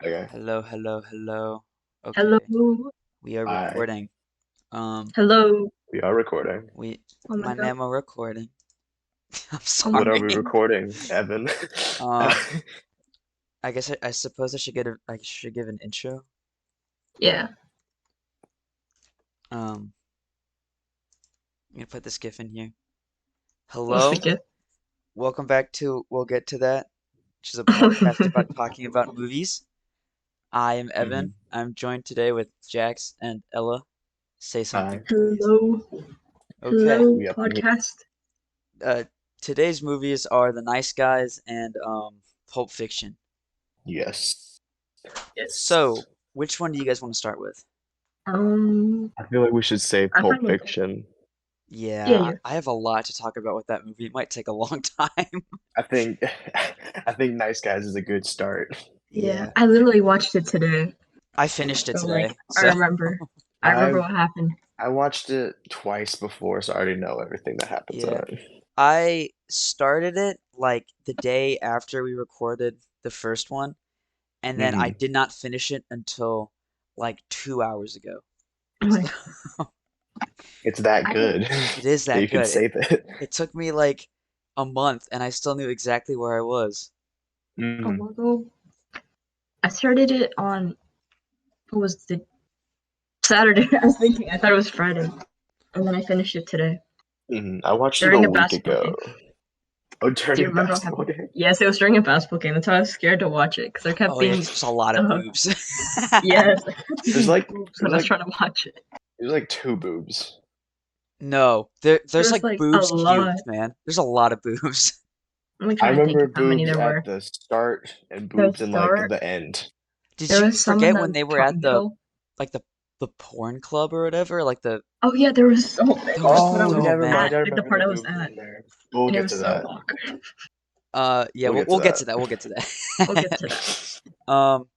Okay. Hello, hello, hello. Hello. Okay, we are Hi. recording. Um, Hello. We are recording. we, Oh my my god. name are recording. I'm Oh my What are sorry. we recording, Evan? Um, I guess I suppose I should give an intro. yeah. Um, I'm gonna put this GIF in here. What's the Hello, gift? welcome back to We'll Get to That, which is a podcast about talking about movies. I am hmm Evan. I'm joined today with Jax and Ella. Say Hi. something, please. Hello. Okay. Hello, We up in here. podcast. Uh, Today's movies are The Nice Guys and Pulp Fiction. Yes. Yes. So, which one do you guys want to start with? I feel like we should save I'm Pulp fine with it. Fiction. Yeah, Yeah, yeah. I have a lot to talk about with that movie. It might take a long time. I think I think Nice Guys is a good start. Yeah. Yeah, I literally watched it today. I finished it So like today. I So, remember. I remember I what happened. I watched it twice before, so I already know everything that happens in yeah, it. I started it like the day after we recorded the first one, and then I hmm did not finish it until like 2 hours ago. Oh my So, god. It's that I good it is that that you can good. save it. It took me like a month, and I still knew exactly where I was. oh hmm my god. I started it on what was the Saturday. I was thinking I thought it was Friday. And then I finished it today. I watched it a During a week basketball ago. game. Oh, Do during you a remember what basketball happened? game? Yes, it was during a basketball game. That's why I was scared to watch it because there kept Oh yeah, being 'cause there's a lot of boobs. yes, there kept There's being like boobs there's when I was like trying to watch it. there's like two boobs. No, There there's was like like a boobs lot. cubed, man. There's a lot of boobs. Let me I try and think remember of how many boobs there at were. the start and The boobs in like start, the end. Did there you was some in forget when the they were at middle. like the porn club or whatever? Like Oh yeah, there was so many. there were That's what I Oh, was so never mind. at, many. I like the remember part the I was boobs at, in there. We'll and it get to was so that. awkward. Yeah, We'll we'll get to we'll get that. to that. We'll get to We'll get that. to that. Um,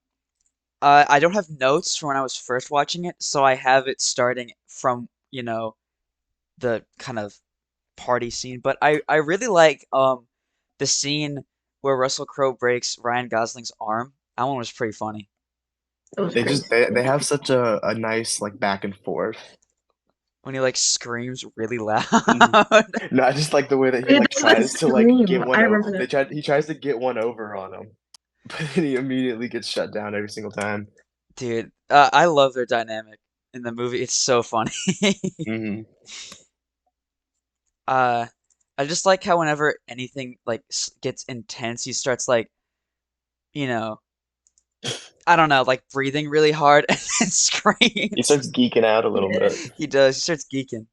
I don't have notes from when I was first watching it, so I have it starting from, the kind of party scene. But I really like the scene where Russell Crowe breaks Ryan Gosling's arm. That one was pretty funny. It was They pretty just they stupid. have such a nice like back and forth. When he like screams really loud. Mhm. No, I just like the way that Oh, he yeah, like there's that tries to like get scream. I one over. remember that. He tries to get one over on him, but then he immediately gets shut down every single time. Dude, I love their dynamic in the movie. It's so funny. hmm Uh, I just like how whenever anything like gets intense, he starts like, you know, I don't know, like breathing really hard and then He screams. starts geeking out a little Yeah. bit. He does. He starts geeking.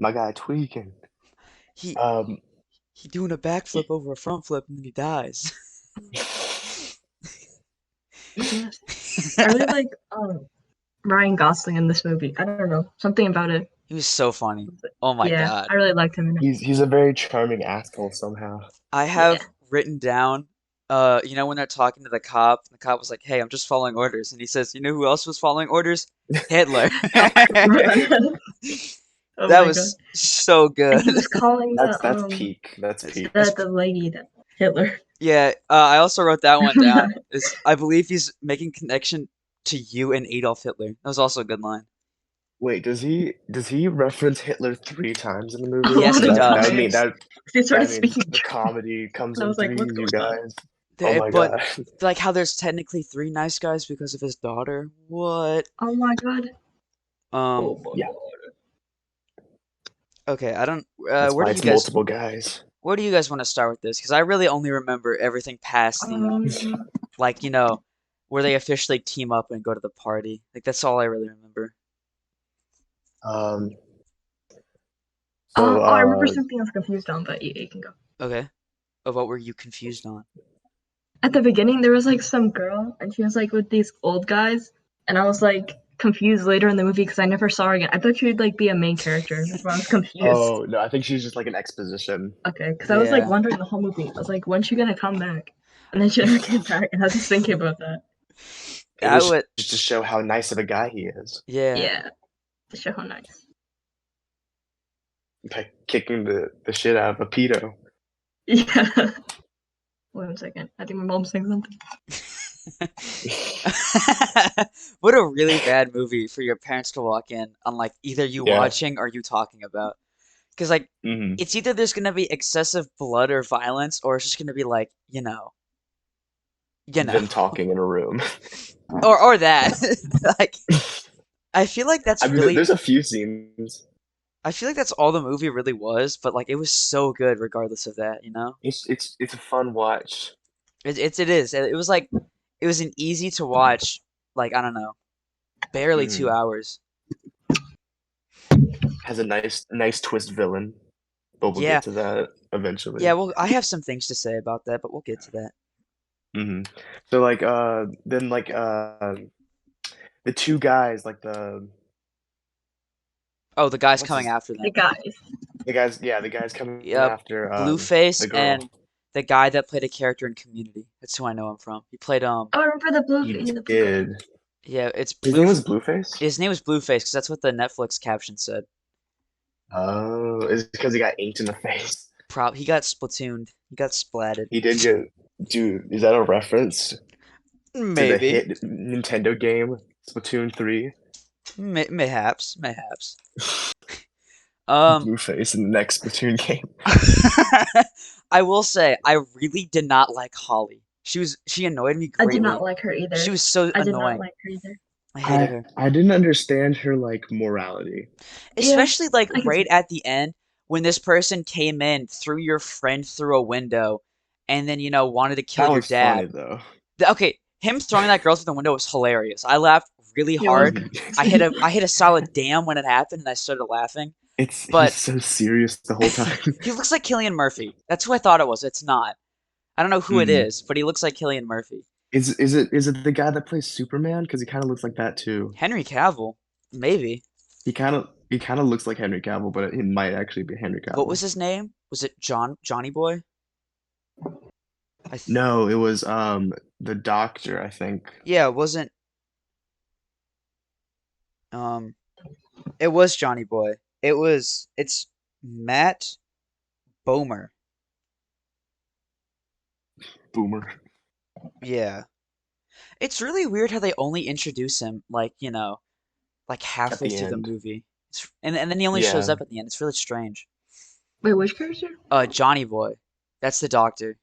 My guy tweaking. He Um, he doing a backflip over a front flip and then he dies. Yes. I really like Ryan Gosling in this movie. I don't know. Something about it. He was so funny. Oh my Yeah, God. I really liked him in it. he's a very charming asshole somehow. I Yeah. have written down, when they're talking to the cop, and the cop was like, "Hey, I'm just following orders," and he says, "You know who else was following orders? Hitler." Oh, I remember that. Oh That my god. was so And good. he was calling That's peak. That's peak. the lady that Hitler. Yeah, I also wrote that one down. Is I believe he's making connection to you and Adolf Hitler. That was also a good line. Wait, does he reference Hitler three times in the A movie? Yes, lot Because he of that does. mean times. He started that means speaking the German, comedy comes and I in was like, "What's threes, you going on?" guys. Oh my But God. like how there's technically three nice guys because of his daughter. What? Oh my god. Um. Oh my Yeah, god. Okay, I don't. that's Where why do you it's guys? multiple guys. Where do you guys want to start with this? Because I really only remember everything past the Um. like where they officially team up and go to the party. Like that's all I really remember. Um, so Oh, I remember something I was confused on, but you can go. Okay. Oh, what were you confused on? At the beginning, there was like some girl, and she was like with these old guys, and I was like confused later in the movie because I never saw her again. I thought she'd like be a main character. That's why I was confused. oh no, I think she's just like an exposition. Okay, because I was like Yeah. wondering the whole movie. I was like, when's she gonna come back? And then she never came back, and I was just thinking about that. It I was would. just to show how nice of a guy he is Yeah. Yeah, to show how nice. by kicking the shit out of a pedo. Yeah. Wait 1 second. I think my mom's saying something. What a really bad movie for your parents to walk in on, like, either you Yeah. watching or you talking about. Because, like, Hmm. it's either there's gonna be excessive blood or violence, or it's just gonna be like, you know, Them talking in a room. or that. Like, I feel like I that's mean, really, there's a few scenes. I feel like that's all the movie really was, but like, it was so good regardless of that, you know? It's a fun watch. It is. It was like, it was an easy to watch, like, I don't know, barely two Hmm. hours. Has a nice twist villain, but we'll Yeah, get to that yeah. eventually. Well, I have some things to say about that, but we'll get to that. Hmm. So like then like the two guys like Oh, the guy's what's coming his after The them. guys. the guys coming Yeah, after Blueface the girl. and the guy that played a character in Community. That's who I know him from. He played Oh, I remember He the blue guy. did. yeah, it's His Blue. name was Blueface? His name was Blueface because that's what the Netflix caption said. Oh, is it because he got inked in the face? He got splatooned. He got splatted. He did get, dude, is that a reference to the Maybe. hit Nintendo game Splatoon 3? Mayhaps. Mayhaps. Um, Blueface in the next Splatoon game. I will say I really did not like Holly. She annoyed me I did not greatly. like her She either. was so I did not annoying. like her either. I hated I her. I didn't understand her like morality. Yeah, Especially like I can right see. at the end when this person came in, threw your friend through a window, and then wanted to kill That your was funny dad. though. Okay, him throwing that girl through the window was hilarious. I laughed really It was hard. crazy. I hit a solid damn when it happened, and I started laughing. He's But so serious the whole time. he looks like Killian Murphy. That's who I thought it was. It's not. I don't know who it Hmm. is, but he looks like Killian Murphy. Is it the guy that plays Superman? Because he kind of looks like that too. Henry Cavill, maybe. He kind of looks like Henry Cavill, but it might actually be Henry What was Cavill. his name? Was it Johnny Boy? I th No, it was the doctor, I think. Yeah, it wasn't. Um, it was Johnny Boy. It's Matt Bomer. Boomer Yeah. It's really weird how they only introduce him like, like at halfway the through the end. movie. And then he only shows Yeah. up at the end. It's really strange. Wait, which character? Johnny Boy. That's the doctor.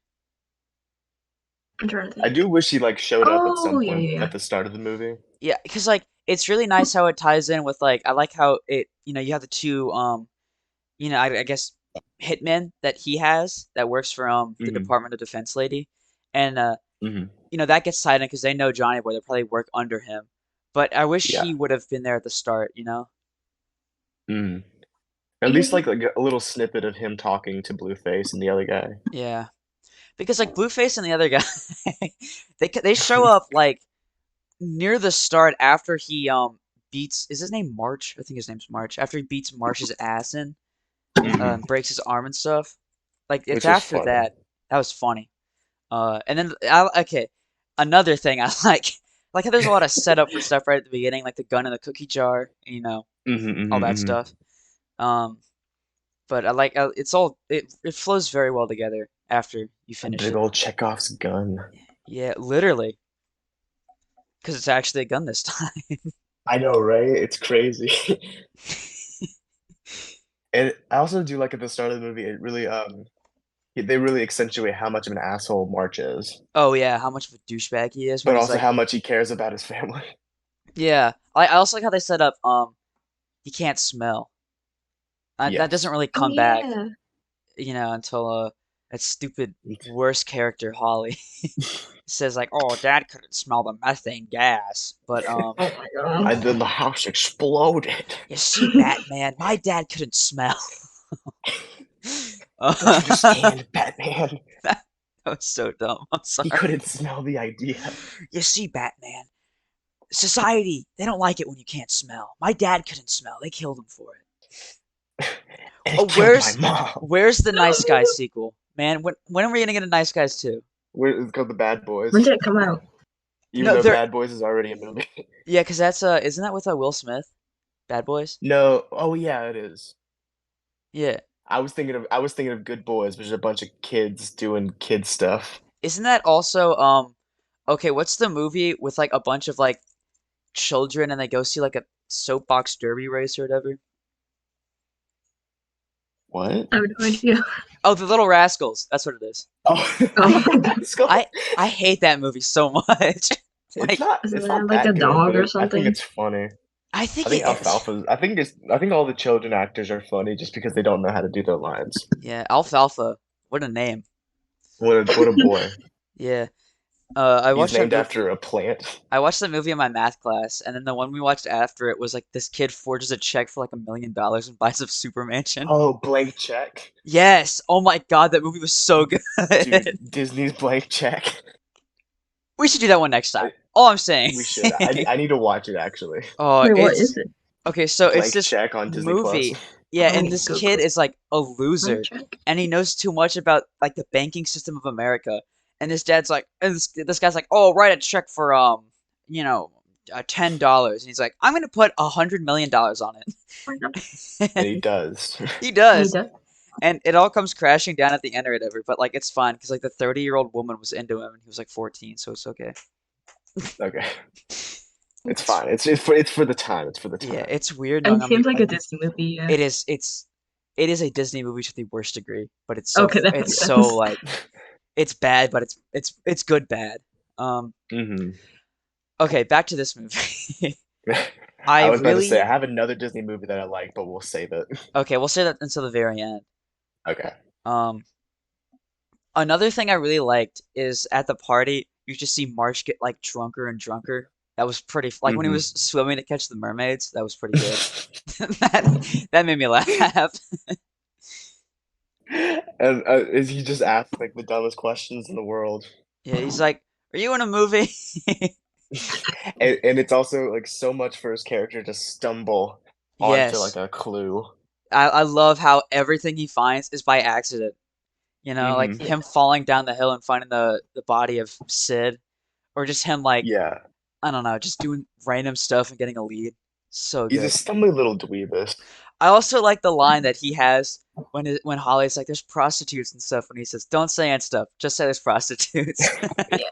I'm trying to I think. do wish he like showed up at Oh, some yeah, point yeah, yeah. at the start of the movie. Yeah, because like it's really nice how it ties in with like I like how you have the two I guess hitmen that he has that works for the Hmm. Department of Defense lady. And Hmm. that gets tied in because they know Johnny Boy. They probably work under him. But I wish Yeah. he would have been there at the start, Hmm. At least Yeah. like a little snippet of him talking to Blueface and the other guy. Yeah. Because like Blueface and the other guy, they show up like near the start after he beats is his name March? I think his name's March. After he beats March's ass in, Hmm. breaks his arm and stuff. Like it's Which was after funny. that. That was funny. And then okay, another thing I like how there's a lot of setup for stuff right at the beginning, like the gun in the cookie jar, Hmm. all Hmm. that Hmm. stuff. Um, but I like it flows very well together after you A finish big it. old Chekhov's gun. Yeah, literally, because it's actually a gun this time. I know, right? It's crazy. And I also do like at the start of the movie, it really they really accentuate how much of an asshole March is, Oh yeah, how much of a douchebag he is when but he's also like, how much he cares about his family. yeah. I also like how they set up he can't smell. That doesn't Yes. really Oh, come back, yeah. until that stupid worst character Holly says like, "Oh, Dad couldn't smell the methane gas," but Oh my god. And then the house exploded. you see, Batman, my dad couldn't smell. Don't you That understand, Batman? was so dumb. I'm He sorry. couldn't smell the idea. You see, Batman, society, they don't like it when you can't smell. My dad couldn't smell. They killed him for it. And Oh, it killed my mom. where's the Nice Guys sequel? Man, when are we gonna get a Nice Guys 2? It's called the Bad When Boys. did it come out? Even No, though they're Bad Boys is already a movie. yeah, because that's isn't that with Will Smith? Bad Boys? No, oh yeah, it is. Yeah. I was thinking of Good Boys, which is a bunch of kids doing kid stuff. Isn't that also okay, what's the movie with like a bunch of like children and they go see like a soapbox derby race or whatever? What? I have no idea. Oh, The Little Rascals. That's what it is. Oh, Oh my god. let's go. I hate that movie so much. It's Like not Isn't it's that not like a that good, but dog or I think something? it's funny. I I think think it is. Alfalfa's. I think all the children actors are funny just because they don't know how to do their lines. Yeah, Alfalfa. What a name. What a boy. Yeah. He's named after a plant. I watched that movie in my math class, and then the one we watched after it was like this kid forges a check for like $1 million and buys a super mansion. Oh, blank check. Yes. Oh my God, that movie was so good. Dude, Disney's blank check. We should do that one next time. All I'm saying. We should. I need to watch it actually. Oh, Wait, what it's is it? okay. So it's Blank this check on Disney Plus. movie. Yeah, Oh, and wait, this go kid quick. is like a Blank loser, check. and he knows too much about like the banking system of America. And his dad's like, and this guy's like, oh, write a check for you know, $10, and he's like, I'm gonna put $100 million on Why not? it. And he And does. he And he does, does. and it all comes crashing down at the end or whatever. But like, it's fine because like the 30-year-old woman was into him, and he was like 14, so it's okay. Okay. It's It's fine. It's for the time. It's for the yeah, time. it's weird And knowing it I'm seems like like a Disney movie, yeah. it is a Disney movie to the worst degree, but Okay, that it's makes so sense. like it's bad, but it's good bad. Um, Hmm. okay, back to this movie. I I was about to say I really have another Disney movie that I like, but we'll save it. okay, we'll say that until the very end. Okay. Um, another thing I really liked is at the party you just see March get like drunker and drunker. That was pretty like when he Hmm. was swimming to catch the mermaids. That was pretty good. That made me laugh. And is he just asked like the dumbest questions in the world? Yeah, he's like, "Are you in a movie?" And it's also like so much for his character to stumble onto like Yes. a clue. I love how everything he finds is by accident. You know, like Hmm. Yeah. him falling down the hill and finding the body of Sid, or just him like Yeah, I don't know, just doing random stuff and getting a lead. So he's a good. stumbly little dweebus. I also like the line that he has when Holly's like, "There's prostitutes and stuff," when he says, "Don't say and stuff, just say there's prostitutes." Yeah.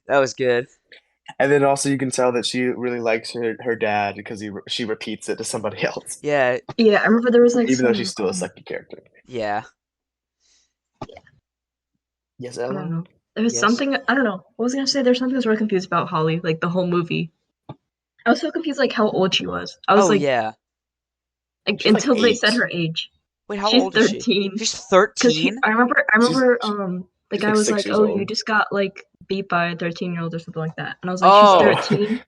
That was good. And then also you can tell that she really likes her dad because she repeats it to somebody else, Yeah, Yeah, I remember there was like even though she's some still a second character. yeah, Yes, I don't Ella. know. There was yes. something I don't know. What was I gonna say? There's something I was really confused about Holly, like the whole movie. I was so confused like how old she was. I was Oh yeah. like She's like until they said 8. her age. Wait, how She's old is she? 13. She's Cause 13? I She's remember the she's guy like was 6 like, years "Oh, you old. just got like beat by a 13-year-old or something like that." And I was like, "She's Oh, Oh, 13."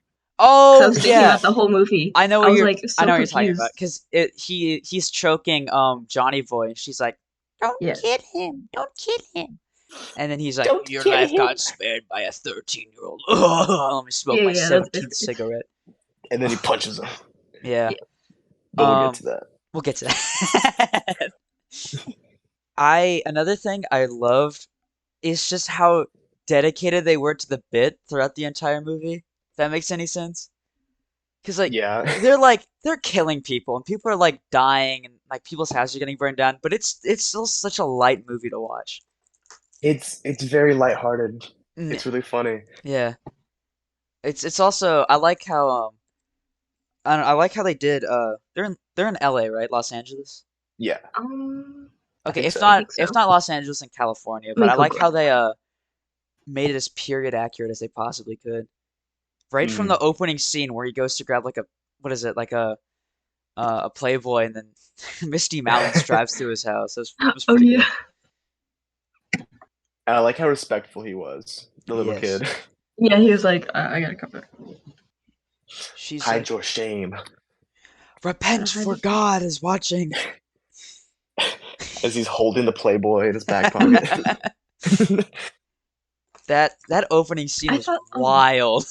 Cause I oh was thinking yeah. that the whole movie. I was like I so know what you're talking about confused. because he's choking Johnny Boy and she's like, "Don't Yeah. kid him. Don't kid him." And then he's like, don't "Your kid life him. got spared by a 13-year-old." Let me smoke Yeah, my yeah, that's 17th basically cigarette. And then he punches him. Yeah. yeah. But we'll get Um to that. we'll get to that. I another thing I loved is just how dedicated they were to the bit throughout the entire movie. If that makes any sense. Because like Yeah. they're killing people and people are like dying and like people's houses are getting burned down, but it's still such a light movie to watch. It's very lighthearted. Mm, It's really funny. yeah, it's also I like how I like how they did they're in LA, right? Los Angeles. Yeah, I Okay, think so. I think if so. not Los Angeles in California, Let but me I like Google how it. they made it as period accurate as they possibly could. Right from the Mm. opening scene where he goes to grab like a what is it like a Playboy and then Misty Mountains drives through his house. That was Oh pretty yeah. good. I like how respectful he was, the little Yes. kid. Yeah, he was like, I gotta cover. She's Hide like, your shame. repent for God is watching. As he's holding the Playboy in his back pocket. That opening scene I was thought wild.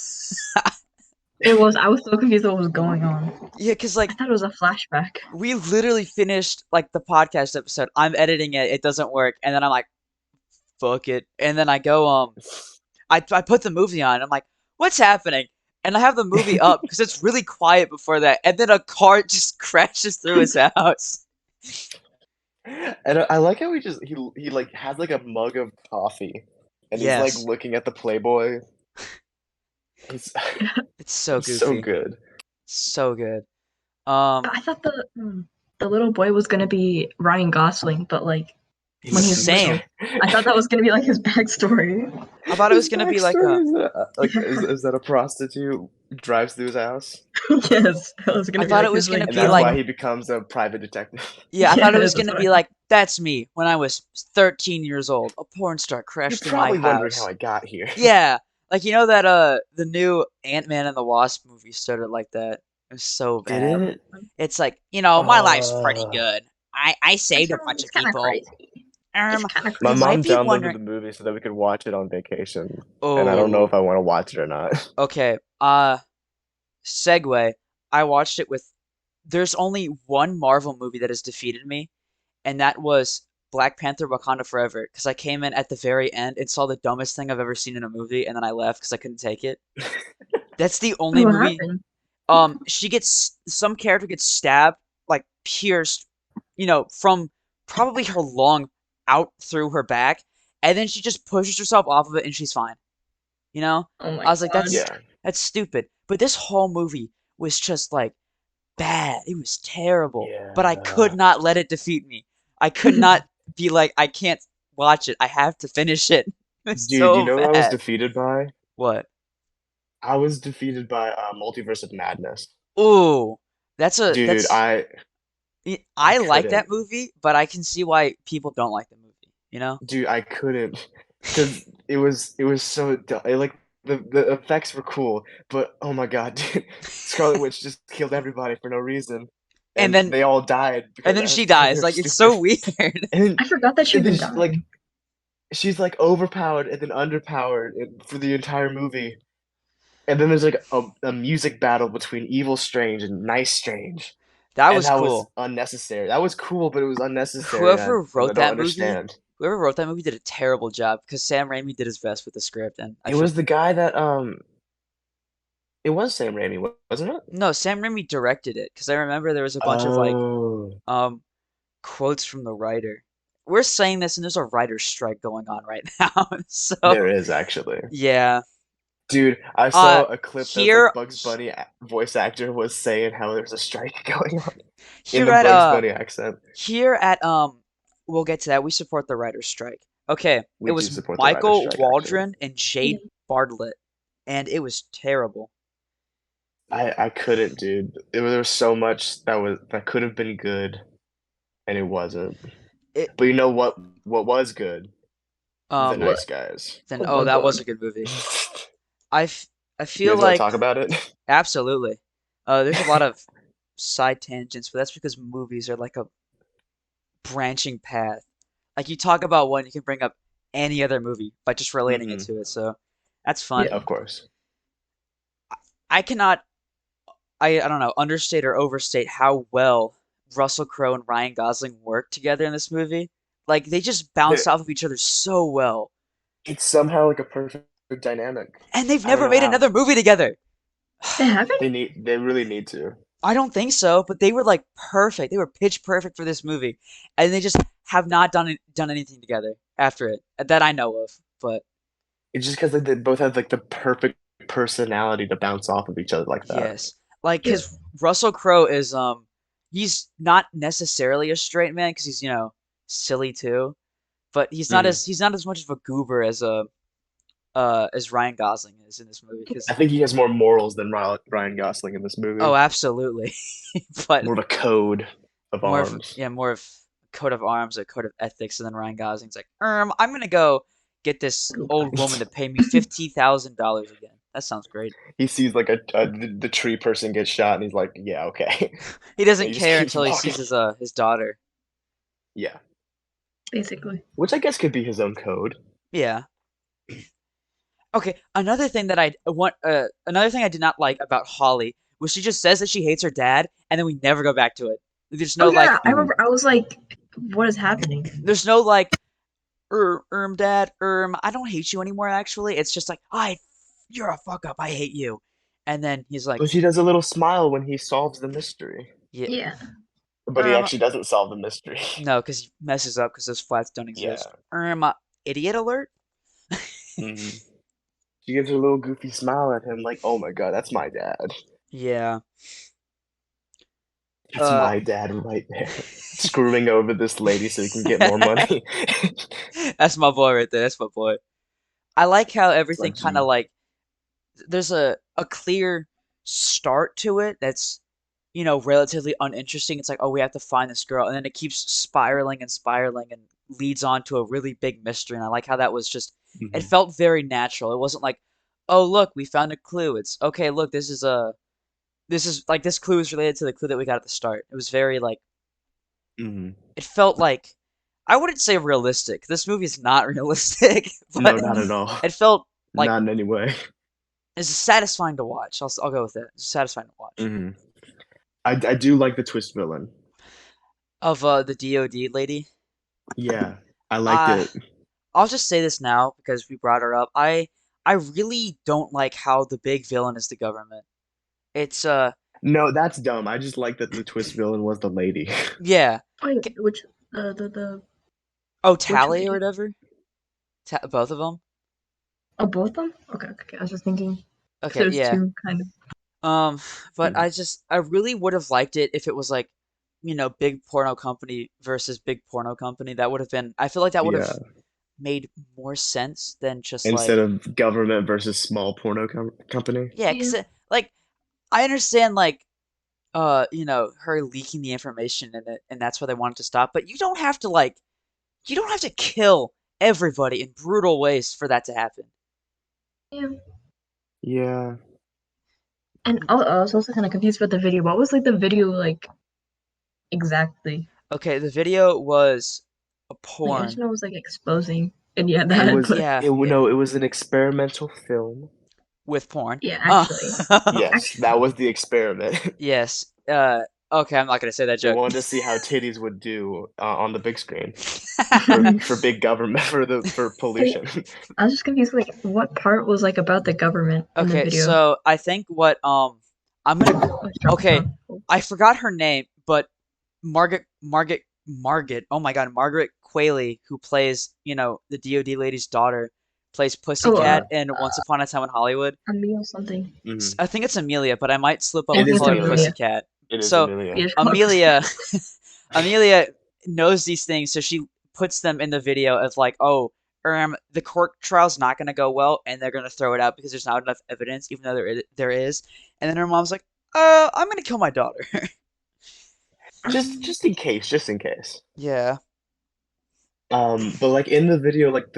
it was. I was so confused what was going on. Yeah, because I like thought it was a flashback. we literally finished like the podcast episode. I'm editing it, it doesn't work, and then I'm like, fuck it. And then I go I put the movie on. I'm like, what's happening? And I have the movie up because it's really quiet before that, and then a car just crashes through his house. And I like how he like has like a mug of coffee and he's like Yes, looking at the Playboy. It's it's so it's so goofy. good. So good. Um, I thought the little boy was gonna be Ryan Gosling, but like when he was same. little, I thought that was gonna be like his backstory. I thought it was His gonna be like a. backstory is that, like Yeah. is that a prostitute drives through his house, Yes, that was I gonna be thought like it was his gonna like and be that's like. why job. he becomes a private detective. Yeah, I thought it was Yes, that's gonna what I be thought. like, that's me when I was 13 years old. A porn star You're crashed through my probably wondering how house. I got here. Yeah, like you know that the new Ant-Man and the Wasp movie started like that. It was so Did bad. it? It's like, my life's pretty Uh, good. I saved a bunch It's of kind of people. crazy. It's kind of my You might mom crazy. be downloaded wondering, the movie so that we could watch it on vacation, and I don't know if oh, I want to watch it or not. okay. Segue. I watched it with there's only one Marvel movie that has defeated me, and that was Black Panther Wakanda Forever, because I came in at the very end and saw the dumbest thing I've ever seen in a movie, and then I left because I couldn't take it. That's the only What movie. happened? Some character gets stabbed, like pierced, from probably her lung out through her back, and then she just pushes herself off of it and she's fine. You know? Oh I my was like, god. Yeah, that's stupid. But this whole movie was just like bad. It was terrible. But I could yeah. not let it defeat me. I could not be like, I can't watch it. I have to finish it. It's Dude, you so know what I was bad. defeated by? What? I was defeated by Multiverse of Madness. Ooh, that's a Dude, that's I I like couldn't. that movie, but I can see why people don't like the movie, you know? Dude, I couldn't, because it was so like the effects were cool, but oh my God, dude, Scarlet Witch just killed everybody for no reason, And and then they all died and because then she because they dies. were Like it's stupid. so weird. And then, I forgot that she and then even she, died. like she's like overpowered and then underpowered for the entire movie, and then there's like a music battle between Evil Strange and Nice Strange, That and was that was cool. unnecessary. That was cool, but it was unnecessary, and Whoever I wrote don't that movie, understand. whoever wrote that movie did a terrible job because Sam Raimi did his best with the script, and I It feel was the guy that it was Sam Raimi, wasn't it? no, Sam Raimi directed it because I remember there was a bunch of like Oh, um quotes from the writer. We're saying this, and there's a writer's strike going on right now. So there is actually. yeah. Dude, I Uh, saw a clip that was here, like Bugs Bunny voice actor was saying how there's a strike going on in here the at Bugs Bunny accent. here at we'll get to that. We support the writer's strike. Okay, it We do was support the writer's Michael strike, actually. Waldron and Jade Bartlett, and it was terrible. I couldn't, dude. There was so much that could have been good, and it wasn't. It But you know what was good? The um What? Nice Guys. then Oh oh my that was god. a good movie. You I f I feel guys want to like talk about it? absolutely. There's a lot of side tangents, but that's because movies are like a branching path. Like you talk about one, you can bring up any other movie by just relating it Hmm. to it. So that's fun. Yeah. Of course. I cannot I don't know, understate or overstate how well Russell Crowe and Ryan Gosling work together in this movie. Like they just bounce There, off of each other so well. it's somehow like a perfect dynamic. And they've I don't never know made how. another movie together. They haven't? They really need to. I don't think so, but they were like perfect. They were pitch perfect for this movie, and they just have not done anything together after it that I know of. But It's just because they both have like the perfect personality to bounce off of each other like that. yes, like Yeah. because Russell Crowe is he's not necessarily a straight man because he's silly too, but Hmm. he's not as much of a goober as Ryan Gosling is in this movie. I Because think he has more morals than Ryan Gosling in this oh, movie. absolutely, but More of a code of more of arms. yeah, more of a code of arms, a code of ethics, and then Ryan Gosling's like, I'm gonna go get this old woman to pay me $50,000 again. That sounds great. He sees like the tree person get shot, and he's like, "Yeah, okay," He and doesn't he just care keeps until he walking. sees his daughter. Yeah, Basically. which I guess could be his own code. Yeah. Okay. Another thing I did not like about Holly was she just says that she hates her dad, and then we never go back to it. There's Oh no like, yeah, I remember. I was like, "What is happening?" there's no like, dad, I don't hate you anymore. Actually, it's just like, you're a fuck up. I hate you. And then he's like, But she does a little smile when he solves the mystery. yeah, Yeah. But he actually doesn't solve the mystery. no, because he messes up because those flats don't Yeah. exist. Idiot alert. Hmm. She gives her little goofy smile at him, like, "Oh my God, that's my dad. Yeah. That's Uh, my dad right there, screwing over this lady so he can get more money." that's my boy right there. That's my boy. I like how It's everything like, kind of gee. like there's a clear start to it that's relatively uninteresting. It's like, oh, we have to find this girl, and then it keeps spiraling and spiraling and leads on to a really big mystery. And I like how that was just it Hmm. felt very natural. It wasn't like, oh, look, we found a clue. It's okay, look, this is like this clue is related to the clue that we got at the start. It was very like Hmm. it felt like I wouldn't say realistic. This movie is not realistic, No, but not at all. it felt like Not in any way. it's satisfying to watch. I'll go with it. It's satisfying to watch. Hmm. I do like the twist villain. Of the DOD lady. Yeah, I liked Uh it. I'll just say this now because we brought her up. I really don't like how the big villain is the government. It's No, that's dumb. I just like that the twist villain was the lady. yeah. Wait, K- which the Oh, which Tally or lady? whatever. Both of them. Oh, both of them? Okay, okay, okay. I was just thinking because Okay, there's yeah. two kind of. Um, but Mhm. I really would have liked it if it was like, big porno company versus big porno company. That would have been. I feel like that would have Yeah, made more sense than just instead like, of government versus small porno company. yeah, Yeah, because like I understand like her leaking the information and that's why they wanted to stop. But you don't have to kill everybody in brutal ways for that to happen. yeah. Yeah. And I was also kind of confused about the video. What was like the video like exactly? Okay, the video was a Like I just porn. know it was like exposing, and yeah, It that. was But Yeah, it yeah, no, it was an experimental film. with porn. yeah, Uh, Yes, actually, that was the experiment. yes. Okay, I'm not gonna say that They joke. wanted to see how titties would do on the big screen for big government for wait, pollution. I was just confused. Like, what part was like about the government in the Okay, video? so I think what I'm gonna Oh, it's dropping okay, down. Cool. I forgot her name, but Margaret, oh my God, Margaret Qualley, who plays, the DOD lady's daughter, plays Oh, Pussycat in Once Upon a Time in Hollywood. Emil something. Hmm. I think it's Amelia, but I might slip up I It and think is it's call her Amelia. Amelia. Pussycat. It is So Amelia. Yeah, just call her Amelia, Pussycat. Amelia knows these things, so she puts them in the video of like, oh, the court trial's not gonna go well, and they're gonna throw it out because there's not enough evidence, even though there is. And then her mom's like, I'm gonna kill my daughter. Just in case, just in case. Yeah, But like in the video, like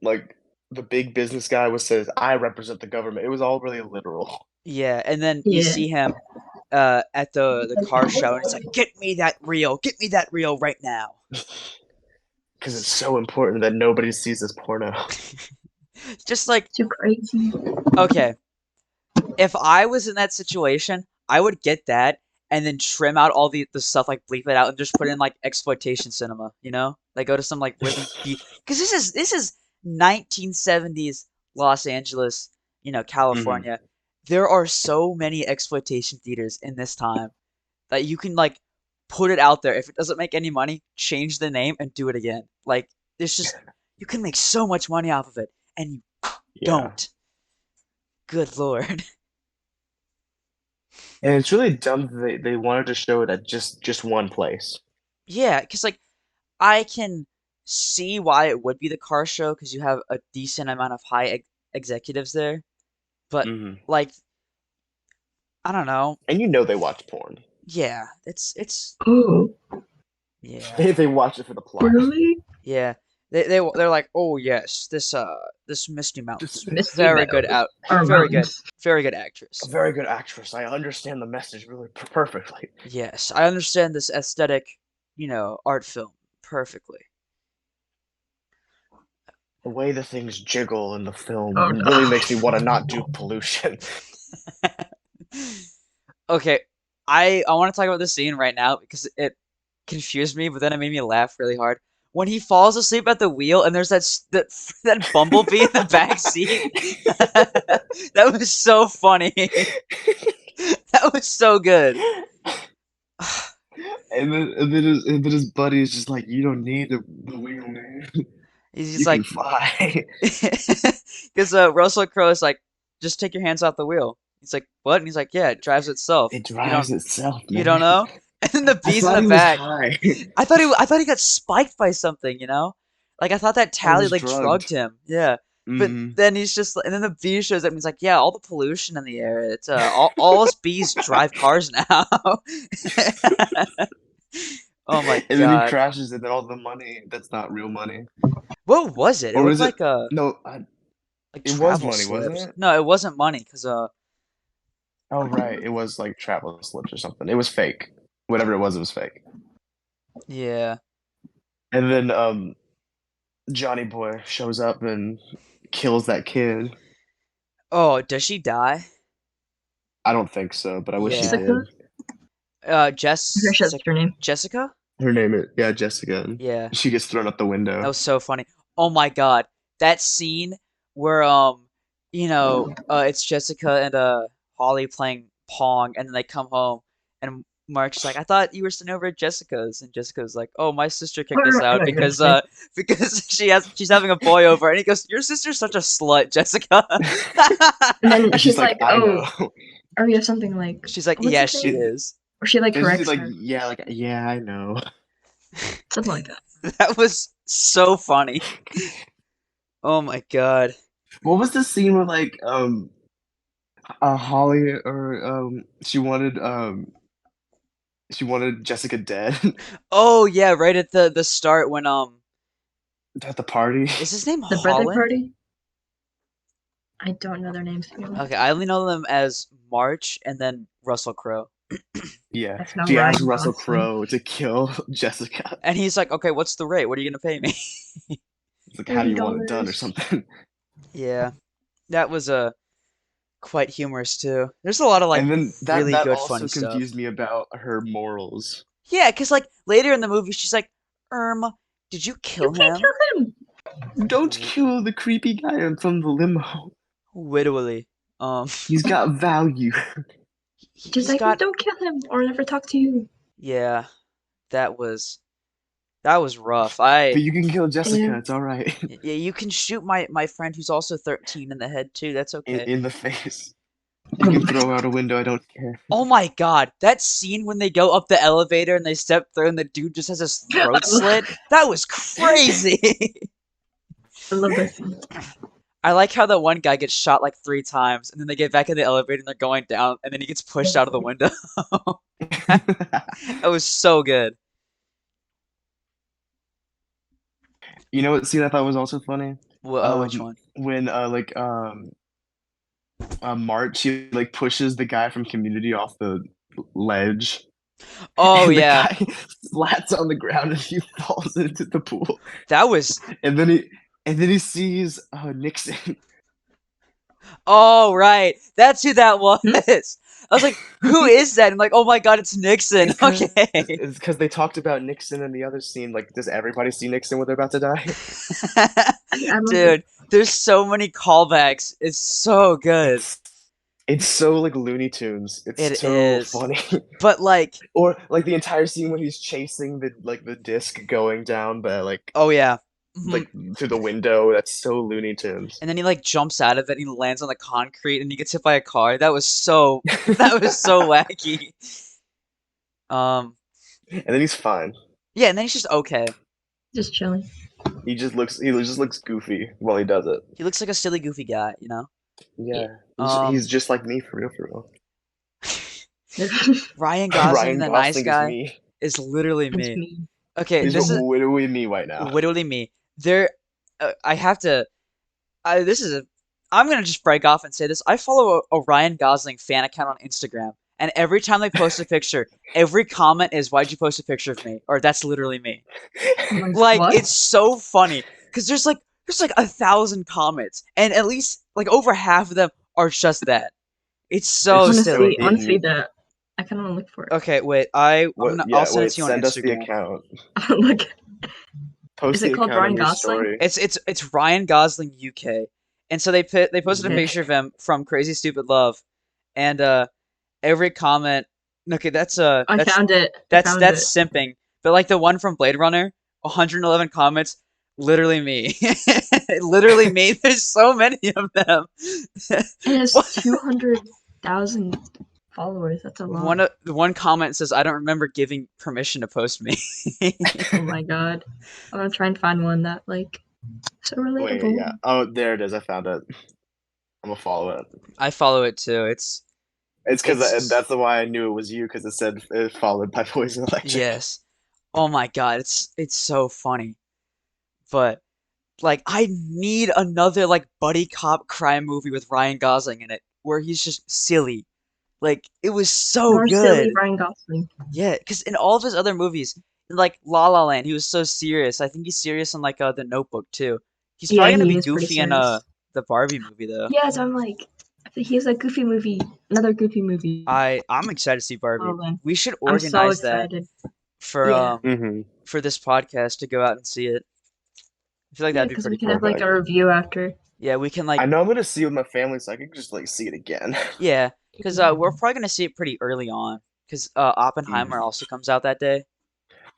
like the big business guy was says, "I represent the government." It was all really literal. yeah. And then you Yeah. see him at the car show, and he's like, get me that reel right now. Because it's so important that nobody sees this porno. Just like, Too crazy. okay, if I was in that situation, I would get that and then trim out all the stuff, like bleep it out and just put in like exploitation cinema, Like go to some like really deep because this is 1970s Los Angeles, Hmm. California. There are so many exploitation theaters in this time that you can like put it out there. If it doesn't make any money, change the name and do it again. Like there's just you can make so much money off of it and you Yeah. don't. Good lord. And it's really dumb that they wanted to show it at just one place. Yeah, because like I can see why it would be the car show because you have a decent amount of high executives there, but Hmm. like I don't know. And they watch porn. Yeah, it's Oh, yeah, They watch it for the plot. really? yeah. They're like, oh yes, this Misty Just Mountain's Misty very good Meadows out, or mountains? very good a actress. very good actress. I understand the message really perfectly. Yes, I understand this aesthetic, art film perfectly. The way the things jiggle in the Oh film really makes me want to not do no. pollution. Okay, I want to talk about this scene right now because it confused me, but then it made me laugh really hard. When he falls asleep at the wheel and there's that that bumblebee in the back seat. That was so funny. That was so good. And then his buddy is just like, "You don't need the wheel, man." He's You can like, fly. because Russell Crowe is like, just take your hands off the wheel. He's like, what? And he's like, yeah, it drives itself. It drives itself, You don't man. know? And then the I bees in thought the he was back. high. I thought he got spiked by something, you know? Like I thought that I tally was like drugged drugged. him. Yeah. But Hmm. then he's just and then the bee shows up and he's like, yeah, all the pollution in the air. It's all us bees drive cars now. Oh my And then he God. crashes, and then all the money that's not real money. What was it? It Or looked was it? like a No, like it was travel money, wasn't slips. it? No, it wasn't money because Oh, right. It was like travel slips or something. It was fake. Whatever it was fake. yeah. And then Johnny Boy shows up and kills that kid. Oh, does she die? I don't think so, but I wish he Yeah. Jessica? did. I'm pretty sure that's her name. Jessica? Her name is, yeah, Jessica. And Yeah. she gets thrown out the That window. was so funny. Oh my God. That scene where it's Jessica and Holly playing Pong and then they come home and Mark's like, I thought you were staying over at Jessica's and Jessica's like, oh, my sister kicked us I know out what you're gonna say. because she's having a boy over and he goes, your sister's such a slut, Jessica. And then And she's she's like, like, I "Oh, know. or you have something like, She's like, what's yeah, his she name?" It, is. Or she like and she's corrects like, her, yeah, I know. something like that. That was so funny. Oh my God. What was the scene where like Holly or she wanted Jessica dead Oh yeah, right at the start when at the party? is his name The birthday Holland? party. I don't know their names, to be Okay, honest. I only know them as March and then Russell Crowe. Yeah. That's not She asked Ryan Russell Gosling. Crowe to kill Jessica. And he's like, "Okay, what's the rate? What are you gonna pay me?" It's like, how do thirty you want it done or dollars. something? Yeah, that was quite humorous too. There's a lot of like And then really that good funny also stuff. confused me about her morals. Yeah, 'cause like later in the movie, she's like, did you You kill can't him?" kill him. Don't W- kill the creepy guy from the limo. Literally, um, He's got value. Just he's like, got don't kill him, or I'll never talk to you. yeah. That was that was rough. But you can kill Yeah. Jessica, it's all right. Yeah, you can shoot my friend who's also 13 in the head too. That's okay. In the face. You can throw out a window, I don't care. Oh my God, that scene when they go up the elevator and they step through and the dude just has his throat slit. That was crazy. I love that scene. I like how that one guy gets shot like 3 times and then they get back in the elevator and they're going down and then he gets pushed out of the window. That was so good. You know what scene I thought was also funny? Which one? When March she like pushes the guy from Community off the ledge, Oh and the yeah, guy slats on the ground and he falls into the pool. that was. And then he sees Nixon. Oh right, that's who that was. Hmm? I was like, who is that? And I'm like, oh my God, it's Nixon. It's because Okay. it's because they talked about Nixon in the other scene. Like, does everybody see Nixon when they're about to die? I love it. Dude, there's so many callbacks. It's so good. It's it's so like Looney Tunes. It's It so is. funny. But like, Or like the entire scene when he's chasing the disc going down the oh yeah. like to the window. That's so Looney Tunes. And then he like jumps out of it and he lands on the concrete and he gets hit by a car. That was so that was so wacky. Um And then he's fine. yeah, and then he's just okay. Just chilling. He just looks goofy while he does it. He looks like a silly goofy guy, you know? Yeah. Yeah. He's Um he's just like me for real, for real. Ryan Gosling Ryan the nice Gosling is guy me. is literally It's me. me. Okay, He's this is literally me right now. literally me. There I have to this is a I'm gonna just break off and say this. I follow a Ryan Gosling fan account on Instagram, and every time they post a picture, every comment is, "Why'd you post a picture of me?" Or "That's literally me." Like, Like what? it's so funny because there's like 1,000 comments, and at least like over half of them are just that. It's It's so I want to just see. silly. I want to see that. I kind of want to look for it. Okay, wait. what? I'll Yeah, send it wait. to you on Send us the Instagram. account. Look, is Post it the called account Ryan on your Gosling? story. It's Ryan Gosling UK, and so they posted a Nick. picture of him from Crazy Stupid Love, and every comment. Okay, I found it. I found that's it. simping. But like the one from Blade Runner, 111 comments. Literally me. Literally me. There's so many of them. It has What? 200,000 followers. That's a lot. One comment says, "I don't remember giving permission to post me." Oh my god. I'm gonna try and find one that like so Wait, relatable. yeah. Oh, there it is. I found it. I'm gonna follow it. I follow it too. It's because It's that's the why I knew it was you because it said followed by Poison Electric. yes. Oh my God, it's so funny. But like I need another like buddy cop crime movie with Ryan Gosling in it where he's just silly. Like it was so More silly good. Ryan Gosling. Yeah, because in all of his other movies, like La La Land, he was so serious. I think he's serious in like The Notebook too. He's Yeah, probably gonna he be is pretty goofy in serious. the Barbie movie though. Yes, I'm like, he's a goofy movie. Another goofy movie. I'm excited to see Oh Barbie. man, We should I'm so organize that excited. for Yeah, for this podcast to go out and see it. I feel like yeah, that'd be because we pretty can have cool. like Perfect. a review after. Yeah, we can I like know I'm gonna see it with my family, so I can just like see it again. yeah, because Yeah. we're probably gonna see it pretty early on because Oppenheimer Mm, also comes out that day.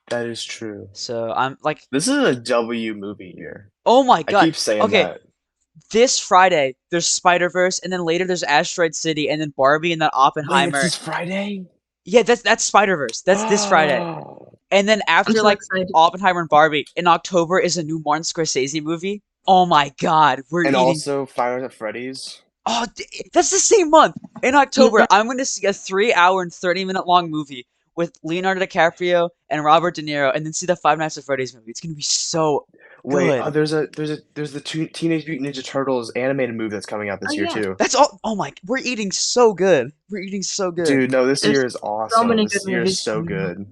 that is true. So I'm like, This is a W movie year. oh my I God. keep saying Okay, that. this Friday there's Spider-Verse, and then later there's Asteroid City, and then Barbie, and then Wait, it's Oppenheimer. this Friday? Yeah, that's Spider-Verse. That's this Friday. Oh, And then I'm after so like excited. Oppenheimer and Barbie, in October is a new Martin Scorsese movie. Oh my God, we're and eating. also Five Nights at Freddy's. Oh, that's the same month. In October, Yeah, I'm going to see a 3 hour and 30-minute long movie with Leonardo DiCaprio and Robert De Niro, and then see the Five Nights at Freddy's movie. It's going to be so Wait, good. there's the Teenage Mutant Ninja Turtles animated movie that's coming out oh this year yeah. too. That's all. Oh my, we're eating so good. We're eating so good. Dude, no, this There's year is so awesome. many good This year is movies so coming out. good.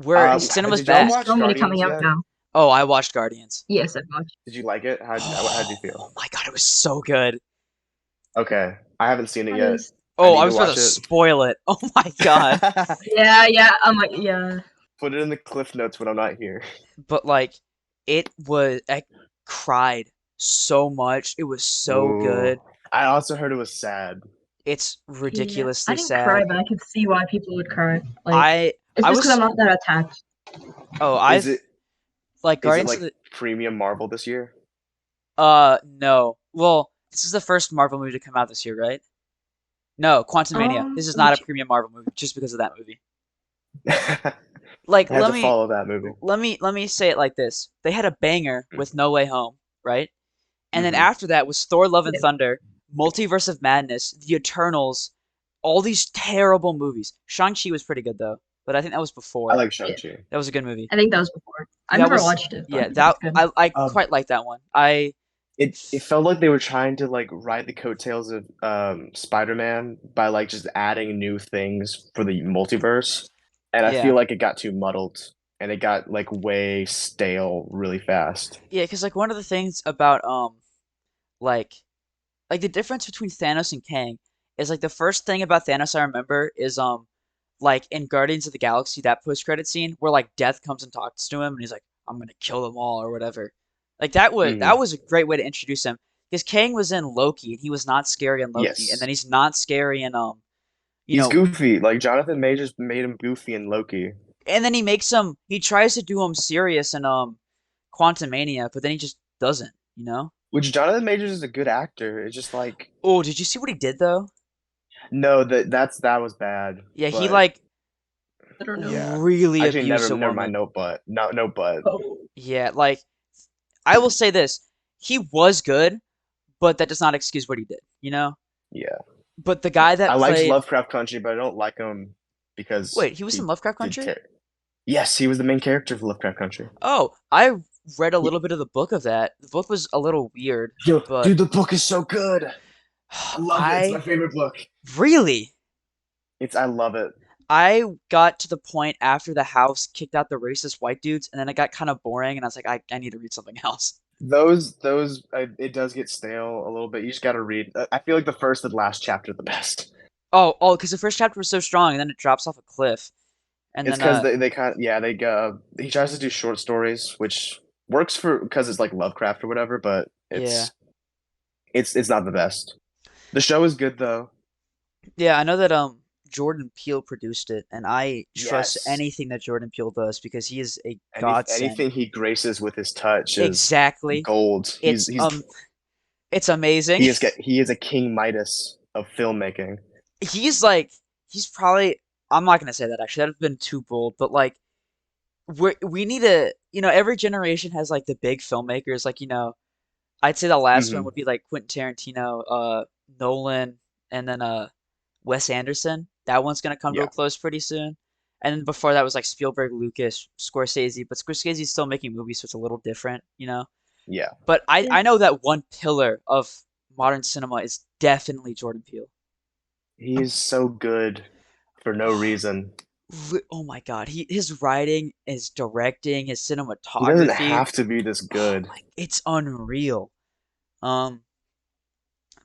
We're cinema's Did y'all There's back. watch so many Guardians coming out yet? now. Oh, I watched Guardians. Yes, I've watched. Did you like it? How'd you Oh feel? my God, it was so good. Okay, I haven't seen it That yet. is. I Oh, need I to was about to watch it. spoil it. Oh my God. Yeah, yeah. I'm like, yeah. Put it in the cliff notes when I'm not here. But like I cried so much. It was so Ooh, good. I also heard it was sad. It's Yeah. I ridiculously didn't cry, sad. but I could see why people would cry. Like, I it's I just because I'm was not that attached. oh, Is I've it like is it Guardians of like the premium Marvel this year? no. Well, this is the first Marvel movie to come out this year, right? No, Quantumania. This is not a Which premium Marvel movie just because of that movie. I Like had to follow that movie. let me say it like this. They had a banger with No Way Home, right? And then Hmm. after that was Thor Love and yeah. Thunder, Multiverse of Madness, The Eternals, all these terrible movies. Shang-Chi was pretty good though, but I think that was I before. like Yeah. Shang-Chi. That was a good movie. I think that was before. I've That never was watched it, but I yeah, think that it's good. I Um, quite like that one. I it felt like they were trying to like ride the coattails of Spider-Man by like just adding new things for the multiverse, and I yeah. feel like it got too muddled and it got like way stale really fast. Yeah, cuz like one of the things about like like the difference between Thanos and Kang is like the first thing about Thanos I remember is like in Guardians of the Galaxy that post credit scene where like Death comes and talks to him and he's like I'm gonna kill them all or whatever. Like that Hmm. was a great way to introduce him because Kang was in Loki and he was not scary in Loki and then Yes, he's not scary in you he's know goofy. Like Jonathan Majors made him goofy in Loki, and then he tries to do him serious in Quantumania but then he just doesn't, you know? which Jonathan Majors is a good actor. It's just like Oh, did you see what he did though? no, that was bad. Yeah, he But like I don't know. yeah, really actually, abused a never mind. woman. No, but no, but Oh, Yeah, like I will say this. He was good, but that does not excuse what he did, you know? yeah. But the guy I that liked played Lovecraft Country, but I don't like him because wait, he was in he Lovecraft did Country? Yes, he was the main character of Lovecraft Country. Oh, I read a He- little bit of the book of that. The book was a little weird, Yo, but dude, the book is so good. I love it. It's my I favorite book. really I love it. I got to the point after the house kicked out the racist white dudes, and then it got kind of boring, and I was like, I need to read something else. It does get stale a little bit. You just got to read. I feel like the first and last chapter are the best. Because the first chapter was so strong, and then it drops off a cliff, and It's then because they kind of, yeah, he tries to do short stories, which works for because it's like Lovecraft or whatever, but yeah. it's not the best. The show is good though. Yeah, I know that Jordan Peele produced it, and I trust Yes. anything that Jordan Peele does because he is a Anything godsend. he graces with his touch is Exactly. gold. It's it's amazing. He is a King Midas of filmmaking. He's like he's probably I'm not gonna say that actually. That'd have been too bold, but like we need to every generation has like the big filmmakers like I'd say the last one Hmm. would be like Quentin Tarantino, Nolan, and then Wes Anderson. That one's gonna come to a Yeah, close pretty soon. And then before that was like Spielberg, Lucas, Scorsese, but Scorsese's still making movies, so it's a little different. yeah. But I Yeah. I know that one pillar of modern cinema is definitely Jordan Peele. He is so good for no reason. Oh my God, his writing, his directing, his He doesn't cinematography, have to be this oh good. my, it's unreal. Um,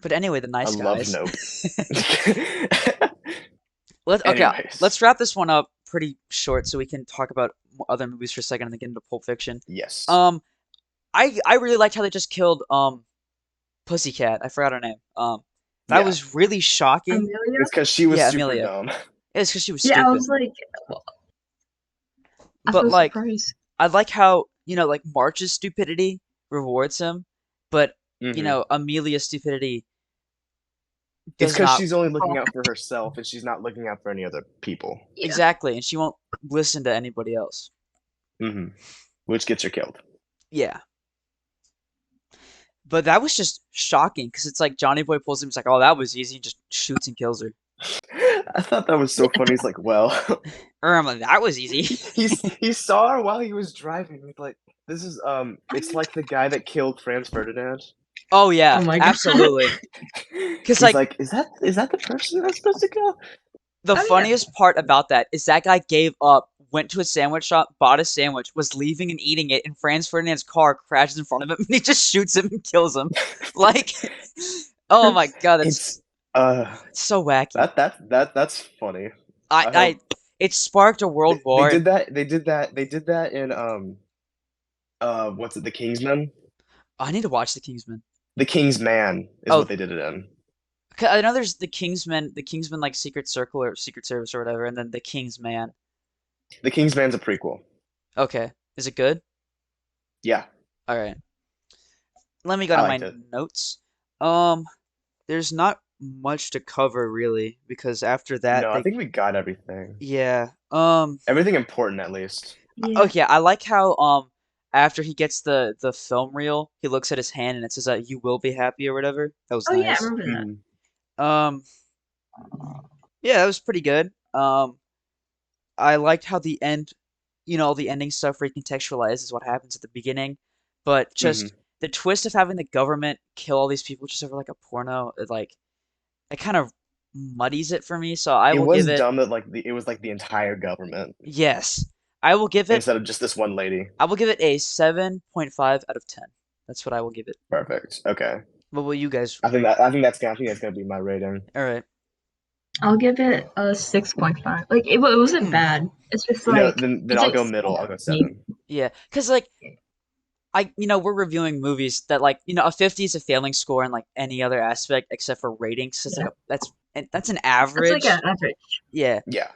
but anyway, the I nice love guys. Nope. Okay, Anyways, let's wrap this one up pretty short so we can talk about other movies for a second and then get into Pulp Fiction. yes. Um, I really liked how they just killed Pussycat. I forgot her name. That Yeah. was really shocking. Amelia? It's because she was Yeah, super Amelia. dumb. It's because she was Yeah, I stupid. was like, I But was like, surprised. I like how like March's stupidity rewards him, but Hmm. Amelia's stupidity It's does because not she's only looking Oh, out for herself and she's not looking out for any other people. yeah. exactly, and she won't listen to anybody else. Hmm. Which gets her killed. Yeah. But that was just shocking because it's like Johnny Boy pulls him. He's like, "Oh, that was easy." And just shoots and kills her. I thought that was so funny. He's like, well, Or I'm like, "That was easy." he saw her while he was driving. He's like, this is it's like the guy that killed Franz Ferdinand. Oh Oh yeah, my god. absolutely. Because He's like like, is that the person that's supposed to go? the Oh yeah. funniest part about that is that guy gave up, went to a sandwich shop, bought a sandwich, was leaving and eating it, and Franz Ferdinand's car crashes in front of him, and he just shoots him and kills him. Like, oh my God, It's uh it's so wacky. that's funny. I I hope it sparked a world they war, did and that. They did that in what's it? The Kingsman. I need to watch The Kingsman. The King's Man is Oh, what they did it in. 'cause I know there's the Kingsman like Secret Circle or Secret Service or whatever, and then The King's Man. The King's Man's a prequel. Okay, is it good? Yeah, All right, let me go I to liked my it. notes. Um, there's not much to cover really because after that No, I they think we got everything. yeah. Everything important at least. Yeah. Okay, I like how after he gets the film reel, he looks at his hand and it says you will be happy or whatever. That was Oh yeah, I nice. remember that. Mhm. Um yeah, that was pretty good. I liked how the end, all the ending stuff recontextualizes what happens at the beginning, but Mhm. just the twist of having the government kill all these people just over like a porno, it kind of muddies it for me. So I It will was give it dumb that it was like the entire government yes. I will give it instead of just this one lady. I will give it a 7.5 out of 10. That's what I will give it. Perfect. Okay. What will you guys? I think that's gonna be my rating. All right. I'll give it a 6.5. Like it wasn't Hmm. bad. It's just You know, like then it I'll didn't go stand middle. I'll out go to me. 7. Yeah, because like we're reviewing movies that like a 50 is a failing score in like any other aspect except for ratings. It's like Yeah. that's an It's like an average. average. Yeah, Yeah.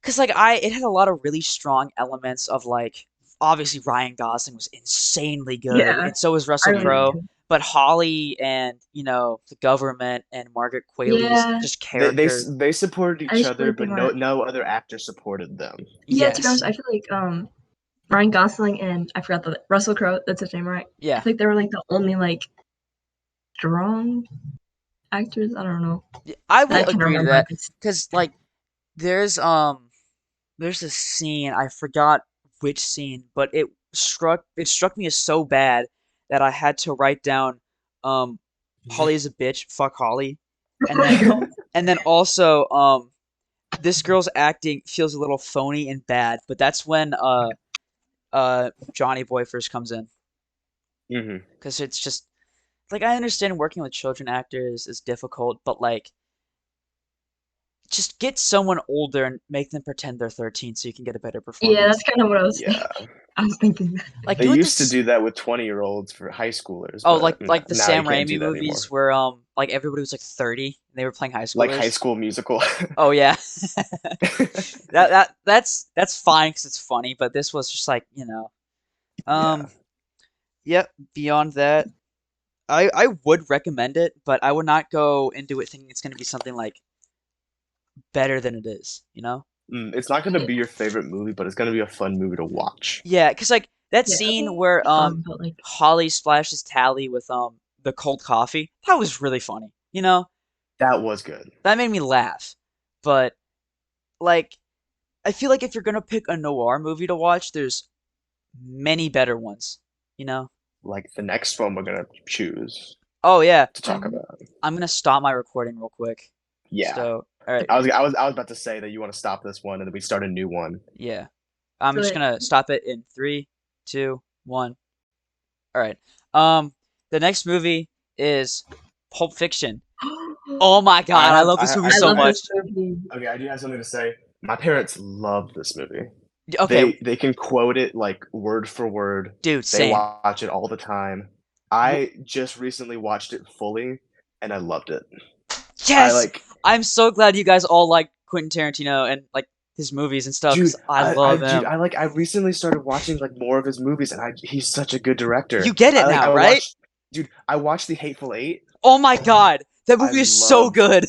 because like it had a lot of really strong elements of like obviously Ryan Gosling was insanely good, Yeah. and so was I Russell really Hmm. Crowe. do. But Holly and the government and Margaret Qualley's Yeah. just They character. they supported I each just feel other, like they but no weren't. no other actor supported them. Yeah, to be Yes. honest, I feel like Ryan Gosling and I forgot the Russell Crowe, that's his name, right? I Yeah. feel like they were like the only like strong actors. I don't know. Yeah, I That I will can agree to remember at that least. because like there's um there's a scene I forgot which scene, but it struck me as so bad that I had to write down um Holly is a bitch, fuck Holly, Oh and my then god. also this girl's acting feels a little phony and bad, but that's when Johnny Boy first comes in Hmm. because it's just like I understand working with children actors is difficult, but like just get someone older and make them pretend they're 13 so you can get a better Yeah, performance. that's kind of what I was Yeah. thinking. I was thinking that. Like They you went to used to do that with 20-year-olds for high schoolers, oh but like the now you Sam can't Raimi do that movies anymore. where like everybody was like 30 and they were playing high Like High schoolers. School Musical. Oh yeah. That's fine because it's funny, but this was just like, Yeah. um yep, beyond that, I would recommend it, but I would not go into it thinking it's going to be something like better than it is, you know? It's not gonna Yeah, be your favorite movie, but it's gonna be a fun movie to watch. Yeah, because like that yeah, scene it'll where be fun, but like, Holly splashes Tally with the cold coffee, that was really funny. You know? That was good. That made me laugh. But like I feel like if you're gonna pick a noir movie to watch, there's many better ones, you know? Like the next one we're gonna choose Oh yeah, to talk about. I'm gonna stop my recording real quick. Yeah. So, all right, I was about to say that you want to stop this one and then we start a new one. yeah. I'm just but gonna stop it in three, two, one. All right. Um, the next movie is Pulp Fiction. Oh my I God, I have love this movie I so love I this much. movie. okay, I do have something to say. My parents love this movie. Okay, They can quote it like word for word. dude, They same. watch it all the time. W- I just recently watched it fully and I loved it. I Yes, like I'm so glad you guys all like Quentin Tarantino and like his movies and stuff because dude, I love dude, him. I recently started watching like more of his movies and he's such a good You director. get it now, I right? watched dude, I watched The Hateful Eight. Oh my Oh my God, that I movie is so love good.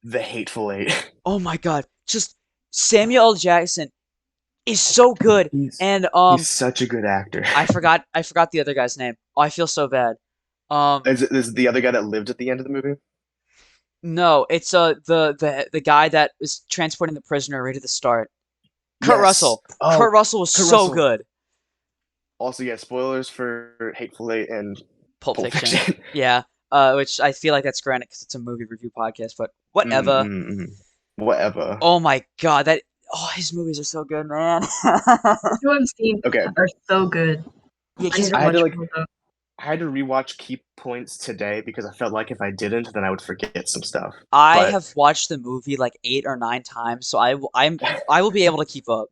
The Hateful Eight. Oh my God, just Samuel L. Jackson is so good, He's and he's such a good actor. I forgot the other guy's name. Oh, I feel so bad. Um, Is the other guy that lived at the end of the movie? no, it's the guy that was transporting the prisoner right at the start. Kurt Yes. Russell. Kurt Oh, Russell was Kurt so Russell. good. Also, yeah, spoilers for Hateful Eight and Pulp Pulp Fiction. Fiction. Yeah. Which I feel like that's granted because it's a movie review podcast, but mm, whatever. mm, mm. Whatever. Oh my God, his movies are so good, man. The two I've seen Okay, are so good. Yeah, I need because to I had to watch like more though. I had to rewatch Key Points today because I felt like if I didn't, then I would forget some stuff. I But have watched the movie like 8 or 9 times, so I will be able to keep up.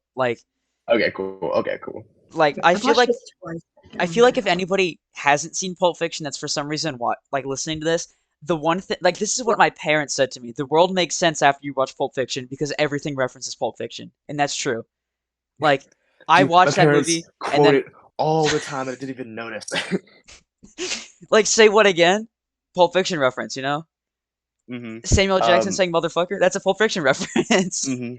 okay, cool. Okay, cool. Like I've watched this twice. I can't I feel like remember if how. anybody hasn't seen Pulp Fiction, that's for some reason what like listening to this, the one thing like this is what my parents said to me. The world makes sense after you watch Pulp Fiction because everything references Pulp Fiction, and that's true. Like I Dude, my watched that parents movie and quote then it all the time and I didn't even notice. like say what again? Pulp Fiction reference, you know? hmm Samuel L. Jackson Um, saying motherfucker, that's a Pulp Fiction reference. hmm